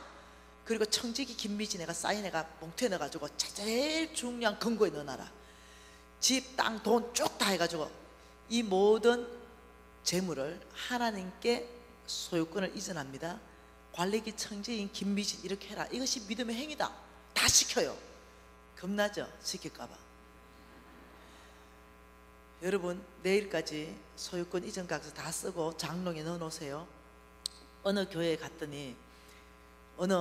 그리고 청지기 김미진애가 사인해가 봉투에 넣어가지고 제일 중요한 근거에 넣어놔라. 집, 땅, 돈 쭉 다 해가지고 이 모든 재물을 하나님께 소유권을 이전합니다. 관리기 청지인 김미진 이렇게 해라. 이것이 믿음의 행위다. 다 시켜요. 겁나죠? 시킬까봐. 여러분 내일까지 소유권 이전 각서 다 쓰고 장롱에 넣어놓으세요. 어느 교회에 갔더니 어느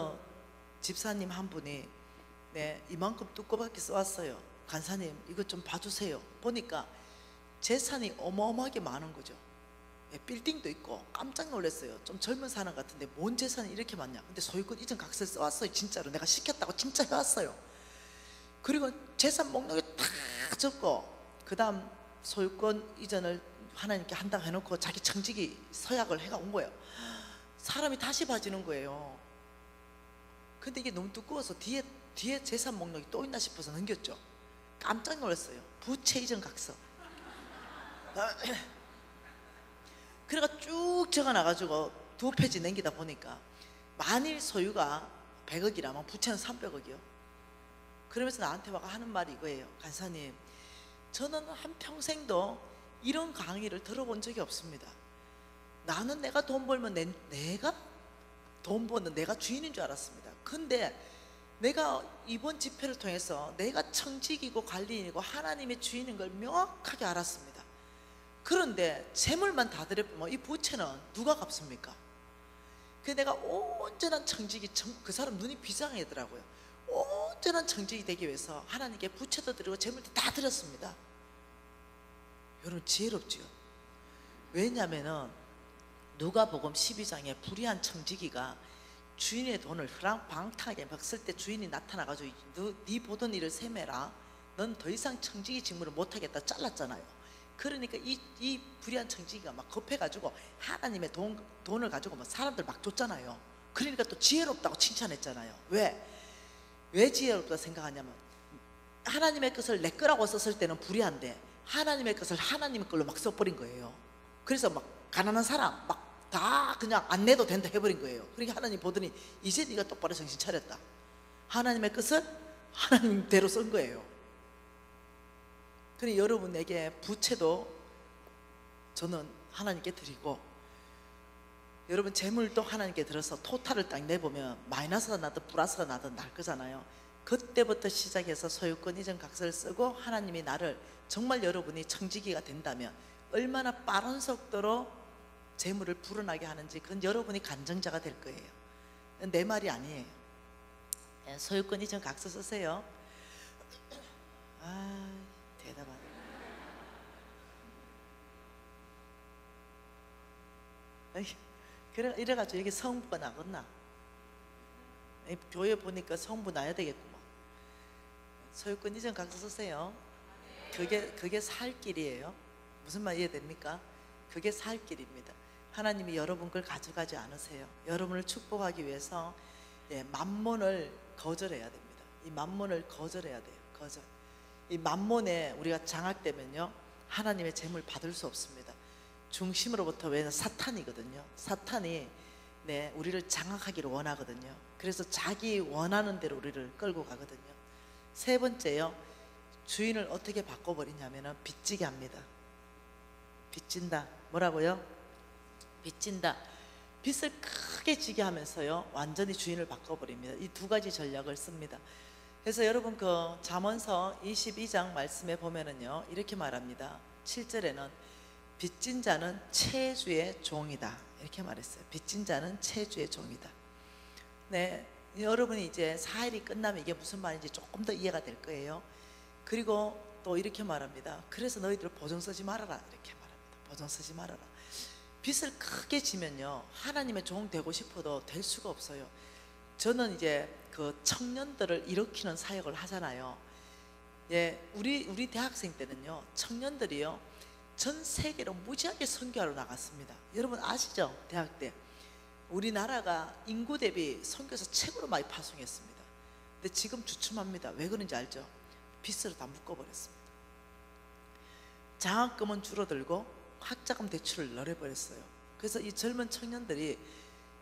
집사님 한 분이 이만큼 두꺼맣게 써왔어요. 간사님 이거 좀 봐주세요. 보니까 재산이 어마어마하게 많은 거죠. 빌딩도 있고 깜짝 놀랐어요. 좀 젊은 사람 같은데 뭔 재산이 이렇게 많냐. 근데 소유권 이전 각서를 써왔어요. 진짜로 내가 시켰다고 진짜 해왔어요. 그리고 재산 목록에 다 적고 그 다음 소유권 이전을 하나님께 한다고 해놓고 자기 청지기 서약을 해가 온 거예요. 사람이 다시 봐지는 거예요. 근데 이게 너무 두꺼워서 뒤에 재산 목록이 또 있나 싶어서 넘겼죠. 깜짝 놀랐어요. 부채 이전 각서. 그래가 쭉 적어놔가지고 두 페이지 넘기다 보니까 만일 소유가 100억이라면 부채는 300억이요. 그러면서 나한테 막 하는 말이 이거예요. 간사님 저는 한평생도 이런 강의를 들어본 적이 없습니다. 나는 내가 돈 벌면 내가 돈 버는 내가 주인인 줄 알았습니다. 근데 내가 이번 집회를 통해서 내가 청직이고 관리인이고 하나님의 주인인 걸 명확하게 알았습니다. 그런데 재물만 다 드려보면 이 부채는 누가 갚습니까? 그 내가 온전한 청직이, 그 사람 눈이 비장하더라고요. 온전한 청직이 되기 위해서 하나님께 부채도 드리고 재물도 다 드렸습니다. 여러분 지혜롭지요. 왜냐하면 누가복음 12장에 불의한 청지기가 주인의 돈을 방탕하게 막 쓸 때 주인이 나타나가지고 네 보던 일을 세매라. 넌 더 이상 청지기 직무를 못하겠다 잘랐잖아요. 그러니까 이 불의한 청지기가 막 급해가지고 하나님의 돈을 가지고 막 사람들 막 줬잖아요. 그러니까 또 지혜롭다고 칭찬했잖아요. 왜 지혜롭다고 생각하냐면 하나님의 것을 내 거라고 썼을 때는 불의한데 하나님의 것을 하나님의 걸로 막 써버린 거예요. 그래서 막 가난한 사람 막 다 그냥 안 내도 된다 해버린 거예요. 그러니까 하나님 보더니 이제 네가 똑바로 정신 차렸다. 하나님의 것을 하나님대로 쓴 거예요. 그러니 여러분에게 부채도 저는 하나님께 드리고, 여러분 재물도 하나님께 들어서 토탈을 딱 내보면 마이너스가 나든 플러스가 나든 날 거잖아요. 그때부터 시작해서 소유권 이전 각서를 쓰고 하나님이 나를 정말 여러분이 청지기가 된다면 얼마나 빠른 속도로 재물을 불어나게 하는지 그건 여러분이 간증자가 될 거예요. 내 말이 아니에요. 소유권 이전 각서 쓰세요. 아, 대답하네. 그래, 이래가지고 여기 성부가 나겠나? 교회 보니까 성부 나야 되겠구만. 소유권 이전 각서 쓰세요. 그게 살 길이에요. 무슨 말 이해됩니까? 그게 살 길입니다. 하나님이 여러분 걸 가져가지 않으세요. 여러분을 축복하기 위해서 만몬을 거절해야 됩니다. 이 만몬을 거절해야 돼요. 거절. 이 만몬에 우리가 장악되면요, 하나님의 재물 받을 수 없습니다. 중심으로부터, 왜냐면 사탄이거든요. 사탄이 우리를 장악하기를 원하거든요. 그래서 자기 원하는 대로 우리를 끌고 가거든요. 세 번째요, 주인을 어떻게 바꿔버리냐면 빚지게 합니다. 빚진다. 뭐라고요? 빚진다. 빚을 크게 지게 하면서요, 완전히 주인을 바꿔버립니다. 이 두 가지 전략을 씁니다. 그래서 여러분 그 잠언서 22장 말씀에 보면은요, 이렇게 말합니다. 7절에는 빚진 자는 채주의 종이다, 이렇게 말했어요. 빚진 자는 채주의 종이다. 네, 여러분이 이제 4일이 끝나면 이게 무슨 말인지 조금 더 이해가 될 거예요. 그리고 또 이렇게 말합니다. 그래서 너희들 보증 쓰지 말아라, 이렇게 말합니다. 보증 쓰지 말아라. 빚을 크게 지면요, 하나님의 종 되고 싶어도 될 수가 없어요. 저는 이제 그 청년들을 일으키는 사역을 하잖아요. 우리 대학생 때는요, 청년들이요 전 세계로 무지하게 선교하러 나갔습니다. 여러분 아시죠? 대학 때 우리나라가 인구 대비 선교사 최고로 많이 파송했습니다. 근데 지금 주춤합니다. 왜 그런지 알죠? 빚으로 다 묶어버렸습니다. 장학금은 줄어들고 학자금 대출을 늘려버렸어요. 그래서 이 젊은 청년들이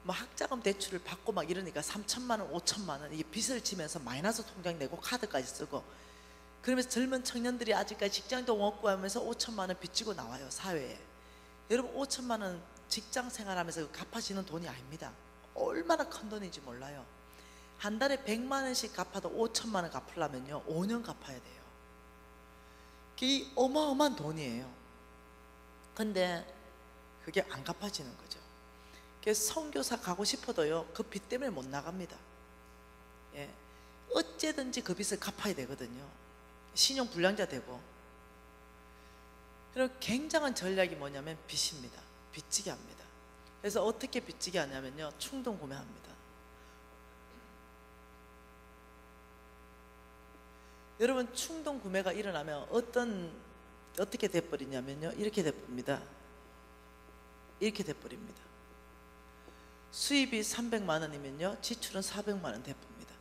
뭐 학자금 대출을 받고 막 이러니까 3천만 원, 5천만 원, 이게 빚을 지면서 마이너스 통장 내고 카드까지 쓰고, 그러면서 젊은 청년들이 아직까지 직장도 없고 하면서 5천만 원 빚지고 나와요, 사회에. 여러분 5천만 원 직장 생활하면서 갚아지는 돈이 아닙니다. 얼마나 큰 돈인지 몰라요. 한 달에 100만 원씩 갚아도 5천만 원 갚으려면요 5년 갚아야 돼요. 그게 어마어마한 돈이에요. 근데 그게 안 갚아지는 거죠. 그래서 선교사 가고 싶어도요 그 빚 때문에 못 나갑니다. 어째든지 그 빚을 갚아야 되거든요. 신용 불량자 되고. 그리고 굉장한 전략이 뭐냐면 빚입니다. 빚지게 합니다. 그래서 어떻게 빚지게 하냐면요, 충동 구매합니다. 여러분 충동 구매가 일어나면 어떻게 돼버리냐면요, 이렇게 돼버립니다. 이렇게 돼버립니다. 수입이 300만 원이면요 지출은 400만 원 돼버립니다.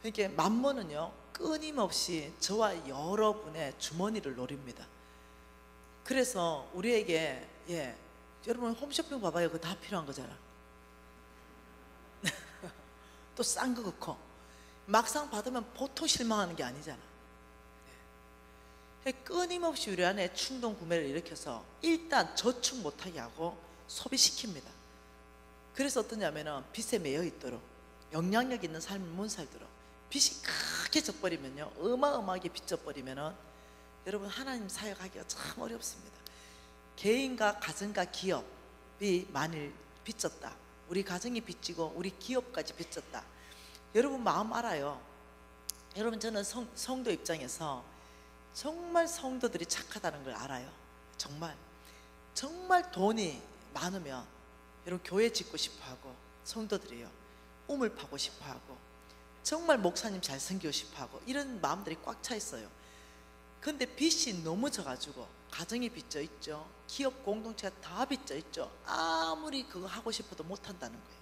그러니까 만몬은요 끊임없이 저와 여러분의 주머니를 노립니다. 그래서 우리에게 여러분 홈쇼핑 봐봐요. 그거 다 필요한 거잖아. 또 싼 거 그렇고 막상 받으면 보통 실망하는 게 아니잖아. 끊임없이 우리 안에 충동 구매를 일으켜서 일단 저축 못하게 하고 소비시킵니다. 그래서 어떠냐면은 빚에 매여 있도록 영향력 있는 삶을 못 살도록 빚이 크게 져버리면요, 어마어마하게 빚져버리면은 여러분 하나님 사역하기가 참 어렵습니다. 개인과 가정과 기업이 만일 빚졌다, 우리 가정이 빚지고 우리 기업까지 빚졌다, 여러분 마음 알아요. 여러분 저는 성도 입장에서 정말 성도들이 착하다는 걸 알아요. 정말 돈이 많으면 여러분 교회 짓고 싶어하고, 성도들이요 우물 파고 싶어하고, 정말 목사님 잘 섬기고 싶어하고, 이런 마음들이 꽉 차 있어요. 근데 빚이 너무 져가지고 가정이 빚져 있죠, 기업 공동체가 다 빚져 있죠. 아무리 그거 하고 싶어도 못한다는 거예요.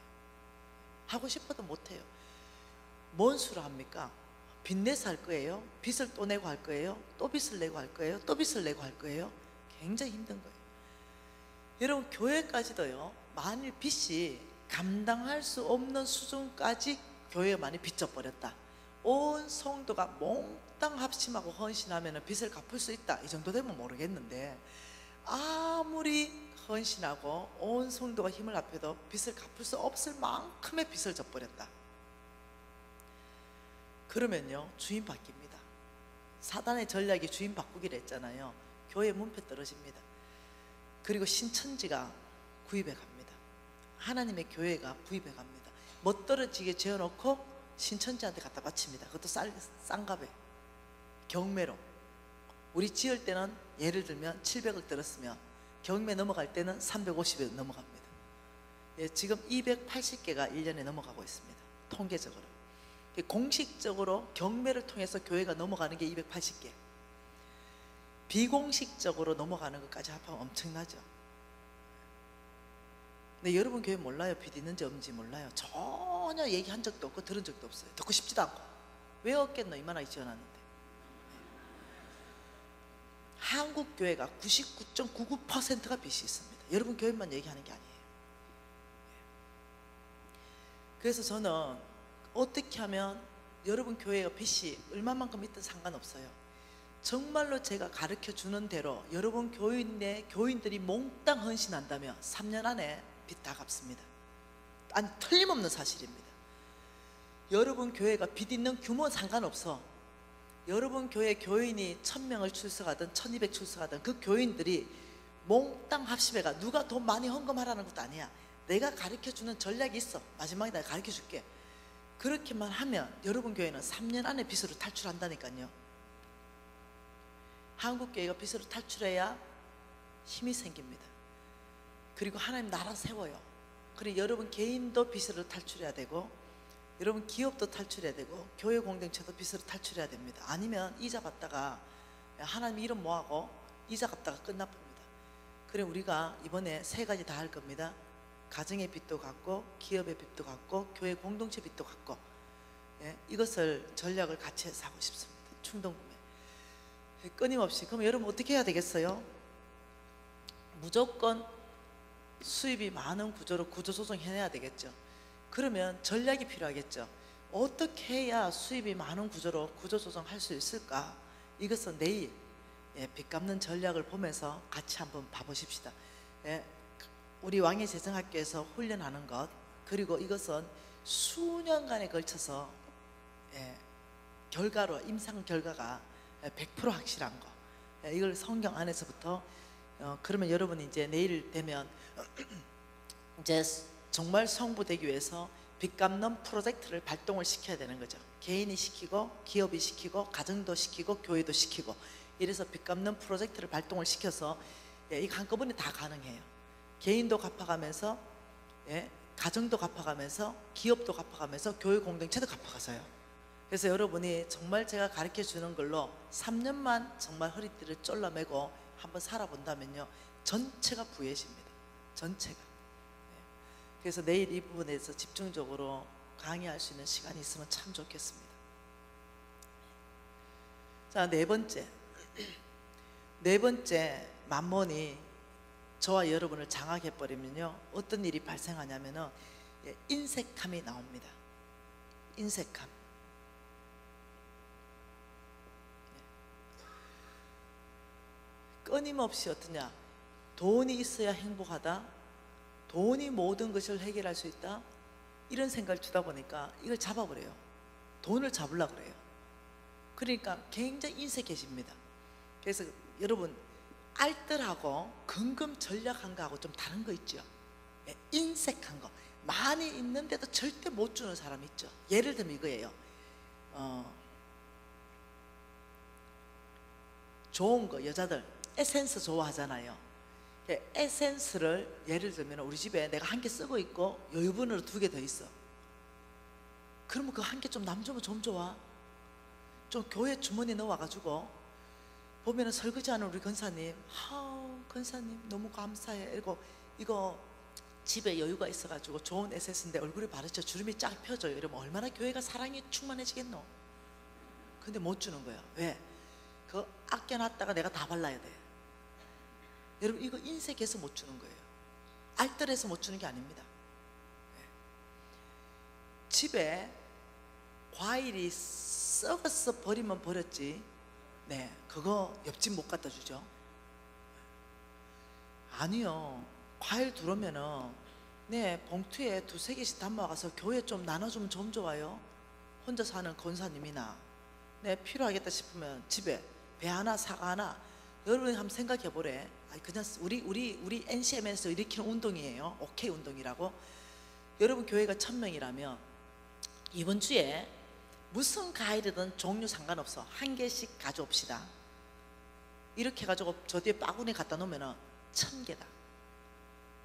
하고 싶어도 못해요. 뭔 수로 합니까? 빚내서 할 거예요? 빚을 또 내고 할 거예요? 또 빚을 내고 할 거예요? 또 빚을 내고 할 거예요? 굉장히 힘든 거예요. 여러분 교회까지도요, 만일 빚이 감당할 수 없는 수준까지 교회가 많이 빚져버렸다, 온 성도가 몽땅 합심하고 헌신하면 빚을 갚을 수 있다, 이 정도 되면 모르겠는데, 아무리 헌신하고 온 성도가 힘을 합해도 빚을 갚을 수 없을 만큼의 빚을 져버렸다. 그러면요, 주인 바뀝니다. 사단의 전략이 주인 바꾸기로 했잖아요. 교회 문패 떨어집니다. 그리고 신천지가 구입해 갑니다. 하나님의 교회가 구입해 갑니다. 못 떨어지게 지어놓고 신천지한테 갖다 바칩니다. 그것도 싼 값에, 경매로. 우리 지을 때는 예를 들면 700억 들었으면 경매 넘어갈 때는 350억 넘어갑니다. 예, 지금 280개가 1년에 넘어가고 있습니다. 통계적으로. 공식적으로 경매를 통해서 교회가 넘어가는 게 280개, 비공식적으로 넘어가는 것까지 합하면 엄청나죠. 근데 여러분 교회 몰라요. 빚 있는지 없는지 몰라요. 전혀 얘기한 적도 없고 들은 적도 없어요. 듣고 싶지도 않고. 왜 없겠노, 이만하게 지어놨는데. 한국 교회가 99.99%가 빚이 있습니다. 여러분 교회만 얘기하는 게 아니에요. 그래서 저는 어떻게 하면 여러분 교회가 빚이 얼마만큼 있든 상관없어요. 정말로 제가 가르쳐 주는 대로 여러분 교인들이 몽땅 헌신한다면 3년 안에 빚 다 갚습니다. 아니, 틀림없는 사실입니다. 여러분 교회가 빚 있는 규모 상관없어. 여러분 교회 교인이 1000명을 출석하든 1200 출석하든 그 교인들이 몽땅 합심해가 누가 돈 많이 헌금하라는 것도 아니야. 내가 가르쳐주는 전략이 있어. 마지막에 내가 가르쳐줄게. 그렇게만 하면 여러분 교회는 3년 안에 빚으로 탈출한다니까요. 한국 교회가 빚으로 탈출해야 힘이 생깁니다. 그리고 하나님 나라 세워요. 그리고 여러분 개인도 빚으로 탈출해야 되고, 여러분 기업도 탈출해야 되고, 교회 공동체도 빚으로 탈출해야 됩니다. 아니면 이자 받다가 하나님 이름 뭐하고 이자 갚다가 끝나봅니다. 그래, 우리가 이번에 3가지 다 할 겁니다. 가정의 빚도 갚고, 기업의 빚도 갚고, 교회 공동체 빚도 갚고. 예, 이것을 전략을 같이 해서 하고 싶습니다. 충동구매. 끊임없이. 그럼 여러분 어떻게 해야 되겠어요? 무조건 수입이 많은 구조로 구조조정 해내야 되겠죠. 그러면 전략이 필요하겠죠. 어떻게 해야 수입이 많은 구조로 구조조정 할 수 있을까? 이것은 내일 빚 갚는 전략을 보면서 같이 한번 봐보십시다. 우리 왕의재정학교에서 훈련하는 것, 그리고 이것은 수년간에 걸쳐서 결과로, 임상 결과가 100% 확실한 거, 이걸 성경 안에서부터 그러면 여러분이 이제 내일 되면 이제 정말 성부 되기 위해서 빚 갚는 프로젝트를 발동을 시켜야 되는 거죠. 개인이 시키고, 기업이 시키고, 가정도 시키고, 교회도 시키고, 이래서 빚 갚는 프로젝트를 발동을 시켜서 이거 한꺼번에 다 가능해요. 개인도 갚아가면서, 가정도 갚아가면서, 기업도 갚아가면서, 교회 공동체도 갚아가서요. 그래서 여러분이 정말 제가 가르쳐 주는 걸로 3년만 정말 허리띠를 쫄라매고 한번 살아본다면요, 전체가 부해집니다. 전체가. 그래서 내일 이 부분에 대해서 집중적으로 강의할 수 있는 시간이 있으면 참 좋겠습니다. 자, 네 번째. 네 번째, 만몬이 저와 여러분을 장악해버리면요, 어떤 일이 발생하냐면은 인색함이 나옵니다. 인색함. 끊임없이 어떠냐, 돈이 있어야 행복하다, 돈이 모든 것을 해결할 수 있다, 이런 생각을 주다 보니까 이걸 잡아버려요. 돈을 잡으려고 그래요. 그러니까 굉장히 인색해집니다. 그래서 여러분, 알뜰하고 근금 전략한 거하고 좀 다른 거 있죠. 인색한 거, 많이 있는데도 절대 못 주는 사람 있죠. 예를 들면 이거예요. 좋은 거, 여자들 에센스 좋아하잖아요. 에센스를 예를 들면 우리 집에 내가 1개 쓰고 있고 여유분으로 2개 더 있어. 그러면 그 1개 좀 남주면 좀 좋아. 좀 교회 주머니 넣어와가지고 보면은 설거지하는 우리 권사님, 권사님 너무 감사해. 이거 집에 여유가 있어가지고 좋은 에센스인데 얼굴에 바르죠. 주름이 쫙 펴져요. 이러면 얼마나 교회가 사랑이 충만해지겠노. 근데 못 주는 거야. 왜? 그거 아껴놨다가 내가 다 발라야 돼. 여러분, 이거 인색해서 못 주는 거예요. 알뜰해서 못 주는 게 아닙니다. 집에 과일이 썩어서 버리면 버렸지, 네, 그거 옆집 못 갖다 주죠. 아니요, 과일 들어오면은 네, 봉투에 2-3개씩 담아가서 교회 좀 나눠주면 좀 좋아요. 혼자 사는 권사님이나 네, 필요하겠다 싶으면 집에 배 하나, 사과 하나. 여러분이 한번 생각해 보래. 그냥 우리 NCM에서 일으키는 운동이에요. 오케이 운동이라고. 여러분 교회가 1000명이라면 이번 주에 무슨 과일이든 종류 상관없어, 1개씩 가져옵시다. 이렇게 해가지고 저 뒤에 바구니 갖다 놓으면 1000개다.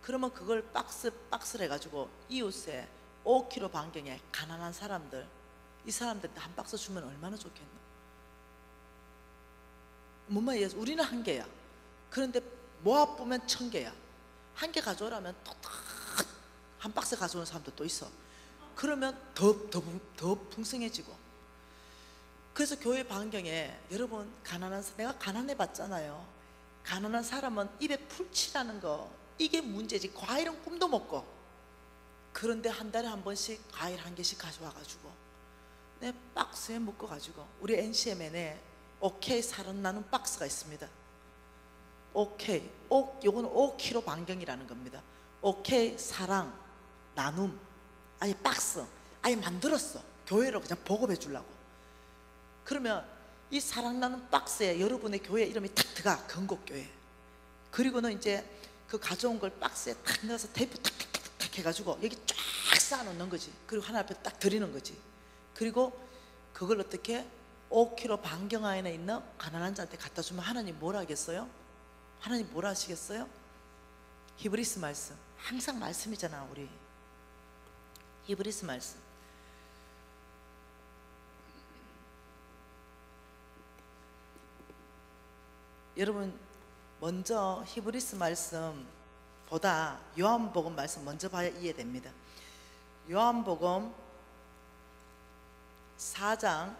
그러면 그걸 박스를 해가지고 이웃에 5km 반경에 가난한 사람들, 이 사람들한테 한 박스 주면 얼마나 좋겠노. 뭔 말이야? 우리는 1개야. 그런데 모아 보면 1000개야. 1개 가져오라면 또 한 박스 가져오는 사람도 또 있어. 그러면 더 풍성해지고. 그래서 교회 반경에 여러분, 내가 가난해 봤잖아요. 가난한 사람은 입에 풀칠하는 거, 이게 문제지. 과일은 꿈도 못 꿔. 그런데 한 달에 한 번씩 과일 1개씩 가져와가지고 내 박스에 묶어가지고, 우리 NCMN에 오케이 사랑 나눔 박스가 있습니다. 오케이, 요거는 5km 반경이라는 겁니다. 오케이 사랑 나눔, 아예 박스 아예 만들었어. 교회로 그냥 보급해 주려고. 그러면 이 사랑 나눔 박스에 여러분의 교회 이름이 탁 들어가. 건국교회. 그리고는 이제 그 가져온 걸 박스에 탁 넣어서 테이프 탁 해가지고 여기 쫙 쌓아놓는 거지. 그리고 하나 앞에 딱 드리는 거지. 그리고 그걸 어떻게 5km 반경 안에 있는 가난한 자한테 갖다 주면 하나님 뭘 하겠어요? 하나님 뭘 하시겠어요? 히브리스 말씀, 항상 말씀이잖아. 우리 히브리스 말씀, 여러분 먼저 히브리스 말씀보다 요한복음 말씀 먼저 봐야 이해됩니다. 요한복음 4장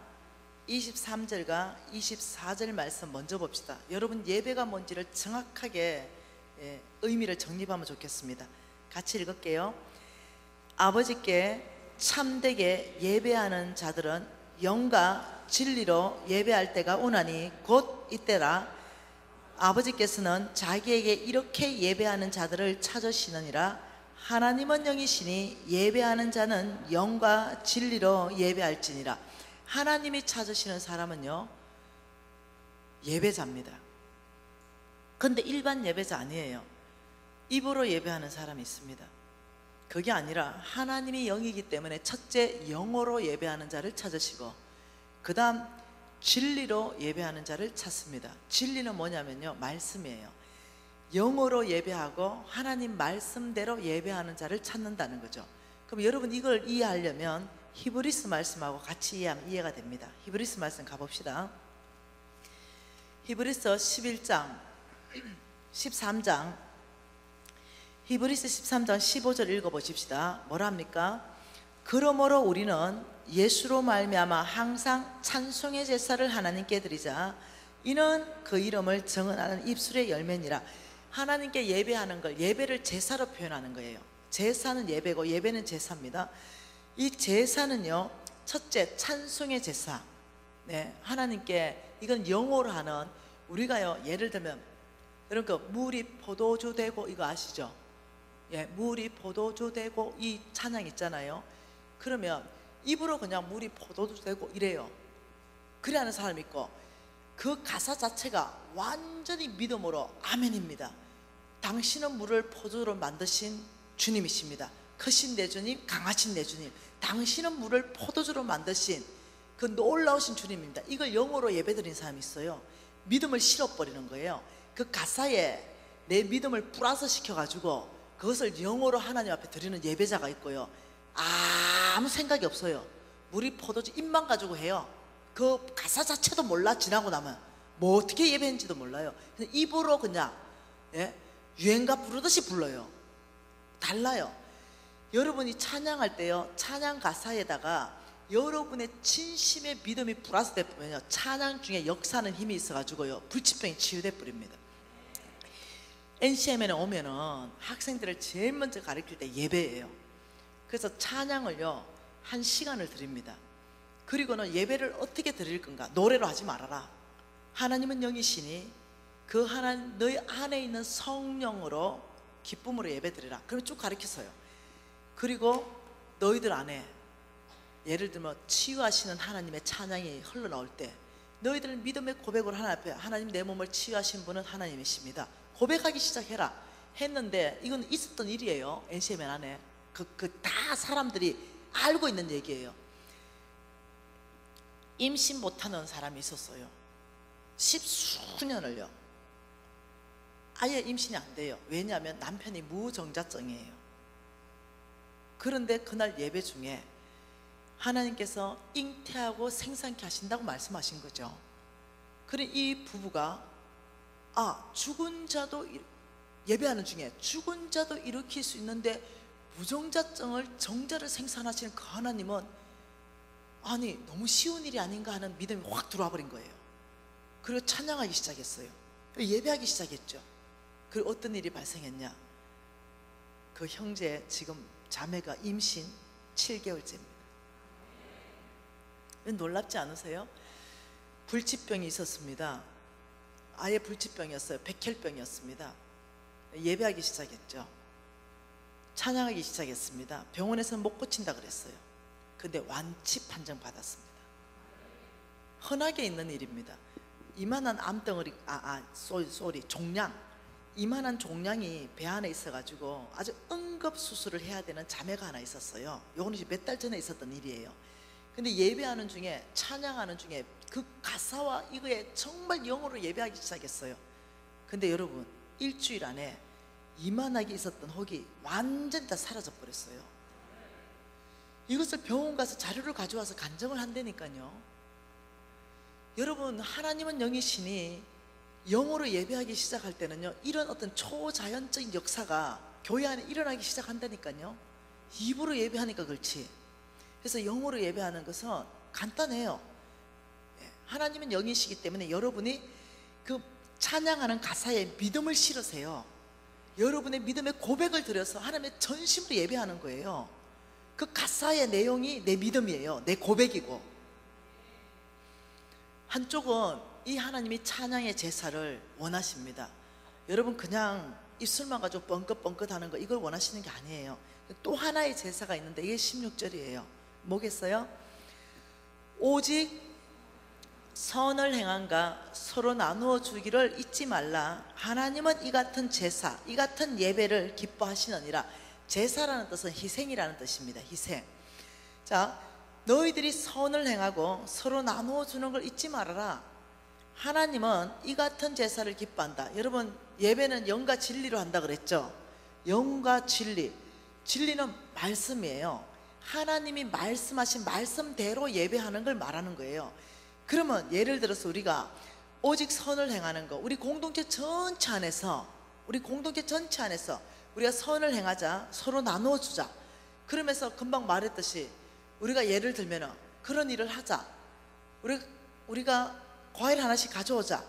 23절과 24절 말씀 먼저 봅시다. 여러분 예배가 뭔지를 정확하게 의미를 정립하면 좋겠습니다. 같이 읽을게요. 아버지께 참되게 예배하는 자들은 영과 진리로 예배할 때가 오나니 곧 이때라. 아버지께서는 자기에게 이렇게 예배하는 자들을 찾으시느니라. 하나님은 영이시니 예배하는 자는 영과 진리로 예배할지니라. 하나님이 찾으시는 사람은요, 예배자입니다. 그런데 일반 예배자 아니에요. 입으로 예배하는 사람이 있습니다. 그게 아니라 하나님이 영이기 때문에 첫째 영어로 예배하는 자를 찾으시고, 그 다음 진리로 예배하는 자를 찾습니다. 진리는 뭐냐면요, 말씀이에요. 영어로 예배하고 하나님 말씀대로 예배하는 자를 찾는다는 거죠. 그럼 여러분 이걸 이해하려면 히브리스 말씀하고 같이 이해하면 이해가 됩니다. 히브리스 말씀 가봅시다. 히브리서 11장 13장 히브리서 13장 15절 읽어보십시다. 뭐라 합니까? 그러므로 우리는 예수로 말미암아 항상 찬송의 제사를 하나님께 드리자. 이는 그 이름을 정언하는 입술의 열매니라. 하나님께 예배하는 걸, 예배를 제사로 표현하는 거예요. 제사는 예배고 예배는 제사입니다. 이 제사는요, 첫째 찬송의 제사. 네, 하나님께 이건 영어로 하는, 우리가요 예를 들면 여러분 그 물이 포도주 되고 이거 아시죠? 예, 물이 포도주 되고 이 찬양 있잖아요. 그러면 입으로 그냥 물이 포도주 되고 이래요. 그래 하는 사람 있고, 그 가사 자체가 완전히 믿음으로 아멘입니다. 당신은 물을 포도주로 만드신 주님이십니다. 크신 내 주님, 강하신 내 주님, 당신은 물을 포도주로 만드신 그 놀라우신 주님입니다. 이걸 영어로 예배드린 사람이 있어요. 믿음을 실어버리는 거예요. 그 가사에 내 믿음을 플러스 시켜가지고 그것을 영어로 하나님 앞에 드리는 예배자가 있고요, 아무 생각이 없어요. 물이 포도주 입만 가지고 해요. 그 가사 자체도 몰라. 지나고 나면 뭐 어떻게 예배했는지도 몰라요. 그냥 입으로 그냥 유행가 부르듯이 불러요. 달라요. 여러분이 찬양할 때요, 찬양 가사에다가 여러분의 진심의 믿음이 플러스 되면요, 찬양 중에 역사하는 힘이 있어가지고요, 불치병이 치유돼 버립니다. NCM에 오면은 학생들을 제일 먼저 가르칠 때 예배예요. 그래서 찬양을요 1시간을 드립니다. 그리고는 예배를 어떻게 드릴 건가? 노래로 하지 말아라. 하나님은 영이시니 그 하나님 너희 안에 있는 성령으로 기쁨으로 예배 드리라. 그럼 쭉 가르쳤어요. 그리고 너희들 안에 예를 들면 치유하시는 하나님의 찬양이 흘러나올 때 너희들 믿음의 고백으로 하나님 앞에 하나님 내 몸을 치유하신 분은 하나님이십니다. 고백하기 시작해라 했는데 이건 있었던 일이에요. NCMN 안에 다 사람들이 알고 있는 얘기예요. 임신 못하는 사람이 있었어요. 10수년을요. 아예 임신이 안 돼요. 왜냐하면 남편이 무정자증이에요. 그런데 그날 예배 중에 하나님께서 잉태하고 생산케 하신다고 말씀하신 거죠. 그래 이 부부가 죽은 자도 예배하는 중에 죽은 자도 일으킬 수 있는데 무정자증을 정자를 생산하시는 그 하나님은 아니 너무 쉬운 일이 아닌가 하는 믿음이 확 들어와 버린 거예요. 그리고 찬양하기 시작했어요. 예배하기 시작했죠. 그리고 어떤 일이 발생했냐? 그 형제 지금 자매가 임신 7개월째입니다. 놀랍지 않으세요? 불치병이 있었습니다. 아예 불치병이었어요. 백혈병이었습니다. 예배하기 시작했죠. 찬양하기 시작했습니다. 병원에서는 못 고친다 그랬어요. 근데 완치 판정 받았습니다. 흔하게 있는 일입니다. 이만한 암덩어리, 종양, 이만한 종양이 배 안에 있어가지고 아주 응급수술을 해야 되는 자매가 하나 있었어요. 요거는 몇 달 전에 있었던 일이에요. 근데 예배하는 중에, 찬양하는 중에 그 가사와 이거에 정말 영어로 예배하기 시작했어요. 근데 여러분, 일주일 안에 이만하게 있었던 혹이 완전히 다 사라져 버렸어요. 이것을 병원 가서 자료를 가져와서 간증을 한다니까요. 여러분, 하나님은 영이시니 영어로 예배하기 시작할 때는요, 이런 어떤 초자연적인 역사가 교회 안에 일어나기 시작한다니까요. 입으로 예배하니까 그렇지. 그래서 영어로 예배하는 것은 간단해요. 하나님은 영이시기 때문에 여러분이 그 찬양하는 가사에 믿음을 실으세요. 여러분의 믿음의 고백을 드려서 하나님의 전심으로 예배하는 거예요. 그 가사의 내용이 내 믿음이에요. 내 고백이고. 한쪽은 이 하나님이 찬양의 제사를 원하십니다. 여러분 그냥 입술만 가지고 뻥긋뻥긋 하는 거 이걸 원하시는 게 아니에요. 또 하나의 제사가 있는데 이게 16절이에요. 뭐겠어요? 오직 선을 행한가 서로 나누어 주기를 잊지 말라. 하나님은 이 같은 제사, 이 같은 예배를 기뻐하시느니라. 제사라는 뜻은 희생이라는 뜻입니다. 희생. 자, 너희들이 선을 행하고 서로 나누어 주는 걸 잊지 말아라. 하나님은 이 같은 제사를 기뻐한다. 여러분, 예배는 영과 진리로 한다 그랬죠? 영과 진리. 진리는 말씀이에요. 하나님이 말씀하신 말씀대로 예배하는 걸 말하는 거예요. 그러면 예를 들어서 우리가 오직 선을 행하는 거, 우리 공동체 전체 안에서 우리가 선을 행하자, 서로 나누어 주자. 그러면서 금방 말했듯이 우리가 예를 들면 그런 일을 하자. 우리가 과일 하나씩 가져오자.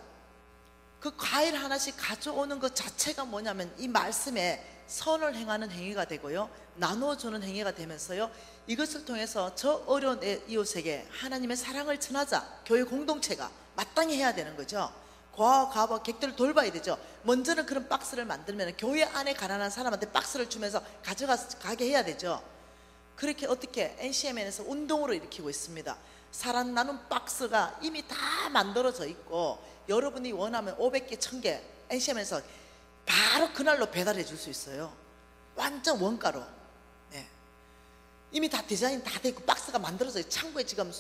그 과일 하나씩 가져오는 것 자체가 뭐냐면 이 말씀에 선을 행하는 행위가 되고요, 나누어주는 행위가 되면서요, 이것을 통해서 저 어려운 이웃에게 하나님의 사랑을 전하자. 교회 공동체가 마땅히 해야 되는 거죠. 고아와 가부와 객들을 돌봐야 되죠. 먼저는 그런 박스를 만들면 교회 안에 가난한 사람한테 박스를 주면서 가져가게 해야 되죠. 그렇게 어떻게 NCMN에서 운동으로 일으키고 있습니다. 사랑 나눔 박스가 이미 다 만들어져 있고 여러분이 원하면 500개, 1000개 NCMN에서 바로 그날로 배달해 줄 수 있어요. 완전 원가로. 네. 이미 다 디자인 다 돼 있고 박스가 만들어져 창고에 지금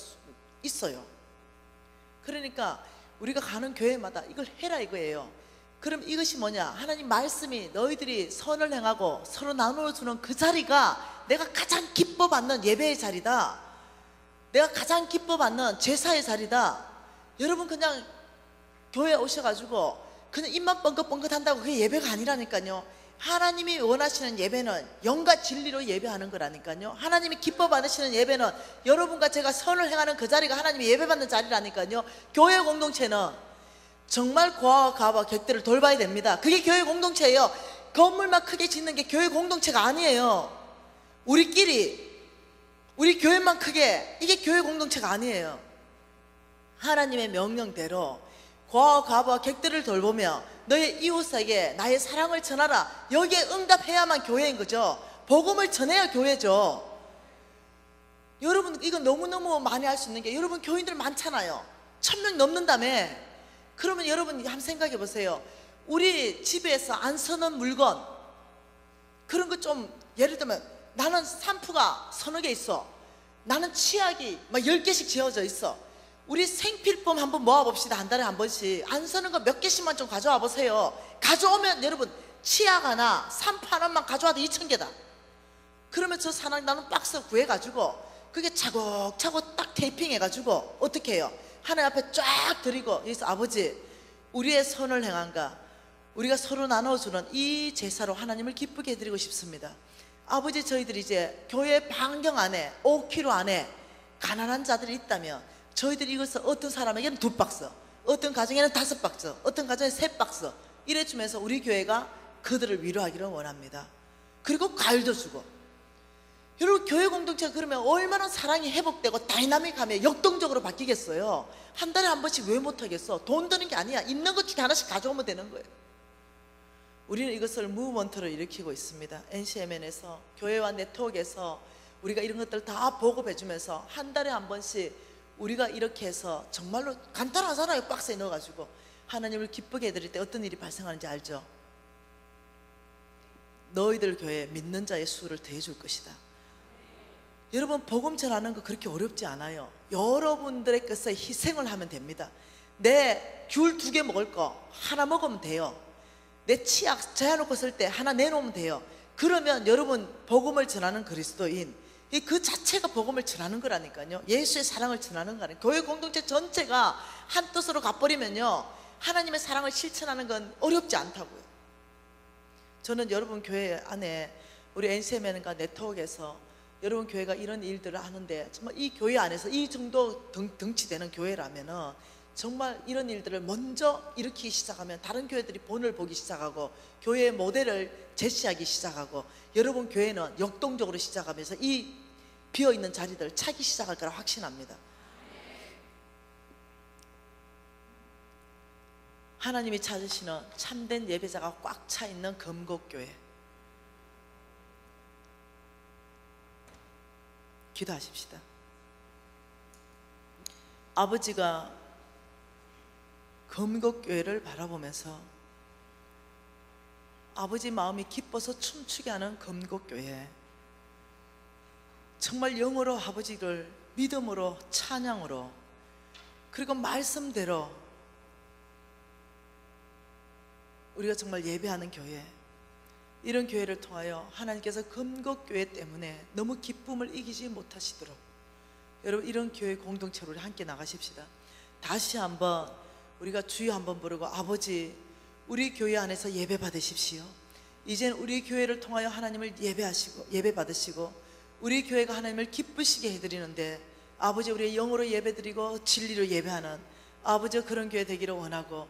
있어요. 그러니까 우리가 가는 교회마다 이걸 해라 이거예요. 그럼 이것이 뭐냐? 하나님 말씀이 너희들이 선을 행하고 서로 나누어주는 그 자리가 내가 가장 기뻐받는 예배의 자리다. 내가 가장 기뻐받는 제사의 자리다. 여러분 그냥 교회에 오셔가지고 그냥 입만 뻥긋뻥긋 한다고 그게 예배가 아니라니까요. 하나님이 원하시는 예배는 영과 진리로 예배하는 거라니까요. 하나님이 기뻐 받으시는 예배는 여러분과 제가 선을 행하는 그 자리가 하나님이 예배받는 자리라니까요. 교회 공동체는 정말 고아와 가부와 객들을 돌봐야 됩니다. 그게 교회 공동체예요. 건물만 크게 짓는 게 교회 공동체가 아니에요. 우리끼리 우리 교회만 크게, 이게 교회 공동체가 아니에요. 하나님의 명령대로 고아와 객들을 돌보며 너의 이웃에게 나의 사랑을 전하라. 여기에 응답해야만 교회인 거죠. 복음을 전해야 교회죠. 여러분, 이거 너무너무 많이 할 수 있는 게, 여러분 교인들 많잖아요. 1000명 넘는다며. 그러면 여러분 한번 생각해 보세요. 우리 집에서 안 쓰는 물건, 그런 거 좀, 예를 들면 나는 샴푸가 서너 개 있어. 나는 치약이 막 10개씩 지어져 있어. 우리 생필품 한번 모아봅시다. 한 달에 한 번씩. 안 쓰는 거 몇 개씩만 좀 가져와 보세요. 가져오면 여러분, 치약 하나, 샴푸 하나만 가져와도 2000개다. 그러면 저 사람 나는 박스 구해가지고 그게 차곡차곡 딱 테이핑 해가지고 어떻게 해요? 하나님 앞에 쫙 드리고, 여기서 아버지, 우리의 선을 행한가, 우리가 서로 나눠주는 이 제사로 하나님을 기쁘게 해드리고 싶습니다. 아버지, 저희들이 이제 교회 반경 안에 5km 안에 가난한 자들이 있다면 저희들이 이것을 어떤 사람에게는 2박스, 어떤 가정에는 5박스, 어떤 가정에 3박스 이래 주면서 우리 교회가 그들을 위로하기를 원합니다. 그리고 과일도 주고. 여러분, 교회 공동체가 그러면 얼마나 사랑이 회복되고 다이나믹하며 역동적으로 바뀌겠어요. 한 달에 한 번씩 왜 못하겠어? 돈 드는 게 아니야. 있는 것 중에 하나씩 가져오면 되는 거예요. 우리는 이것을 무브먼트로 일으키고 있습니다. NCMN에서, 교회와 네트워크에서 우리가 이런 것들을 다 보급해 주면서 한 달에 한 번씩 우리가 이렇게 해서, 정말로 간단하잖아요. 박스에 넣어가지고 하나님을 기쁘게 해드릴 때 어떤 일이 발생하는지 알죠? 너희들 교회에 믿는 자의 수를 더해줄 것이다. 여러분, 복음 전하는 거 그렇게 어렵지 않아요. 여러분들의 것에 희생을 하면 됩니다. 내 귤 2개 먹을 거 하나 먹으면 돼요. 내 치약 재워놓고 쓸 때 하나 내놓으면 돼요. 그러면 여러분, 복음을 전하는 그리스도인, 그 자체가 복음을 전하는 거라니까요. 예수의 사랑을 전하는 거라니까요. 교회 공동체 전체가 한 뜻으로 가버리면요, 하나님의 사랑을 실천하는 건 어렵지 않다고요. 저는 여러분 교회 안에, 우리 NCMN과 네트워크에서 여러분 교회가 이런 일들을 하는데, 정말 이 교회 안에서 이 정도 덩치되는 교회라면은 정말 이런 일들을 먼저 일으키기 시작하면 다른 교회들이 본을 보기 시작하고 교회의 모델을 제시하기 시작하고, 여러분 교회는 역동적으로 시작하면서 이 비어있는 자리들을 차기 시작할 거라 확신합니다. 하나님이 찾으시는 참된 예배자가 꽉 차 있는 금곡교회, 기도하십시다. 아버지가 금곡교회를 바라보면서 아버지 마음이 기뻐서 춤추게 하는 금곡교회, 정말 영으로 아버지를 믿음으로, 찬양으로, 그리고 말씀대로 우리가 정말 예배하는 교회, 이런 교회를 통하여 하나님께서 금곡교회 때문에 너무 기쁨을 이기지 못하시도록, 여러분 이런 교회 공동체로 우리 함께 나가십시다. 다시 한번 우리가 주여 한번 부르고, 아버지, 우리 교회 안에서 예배 받으십시오. 이젠 우리 교회를 통하여 하나님을 예배 받으시고 우리 교회가 하나님을 기쁘시게 해드리는데, 아버지, 우리의 영으로 예배드리고 진리로 예배하는 아버지, 그런 교회 되기를 원하고,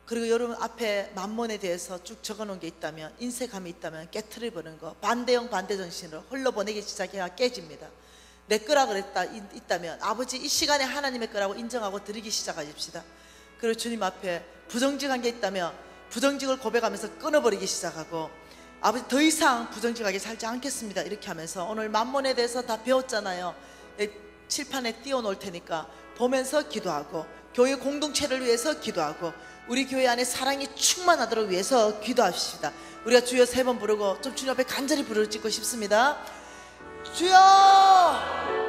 그리고 여러분 앞에 만몬에 대해서 쭉 적어놓은 게 있다면, 인색함이 있다면 깨트려보는 거, 반대형 반대정신으로 흘러보내기 시작해야 깨집니다. 내 거라 그랬다 있다면 아버지, 이 시간에 하나님의 거라고 인정하고 드리기 시작하십시다. 그리고 주님 앞에 부정직한 게 있다면 부정직을 고백하면서 끊어버리기 시작하고, 아버지, 더 이상 부정직하게 살지 않겠습니다. 이렇게 하면서 오늘 만몬에 대해서 다 배웠잖아요. 칠판에 띄워놓을 테니까 보면서 기도하고, 교회 공동체를 위해서 기도하고, 우리 교회 안에 사랑이 충만하도록 위해서 기도합시다. 우리가 주여 3번 부르고 좀 주님 앞에 간절히 부르짖고 싶습니다. 주여!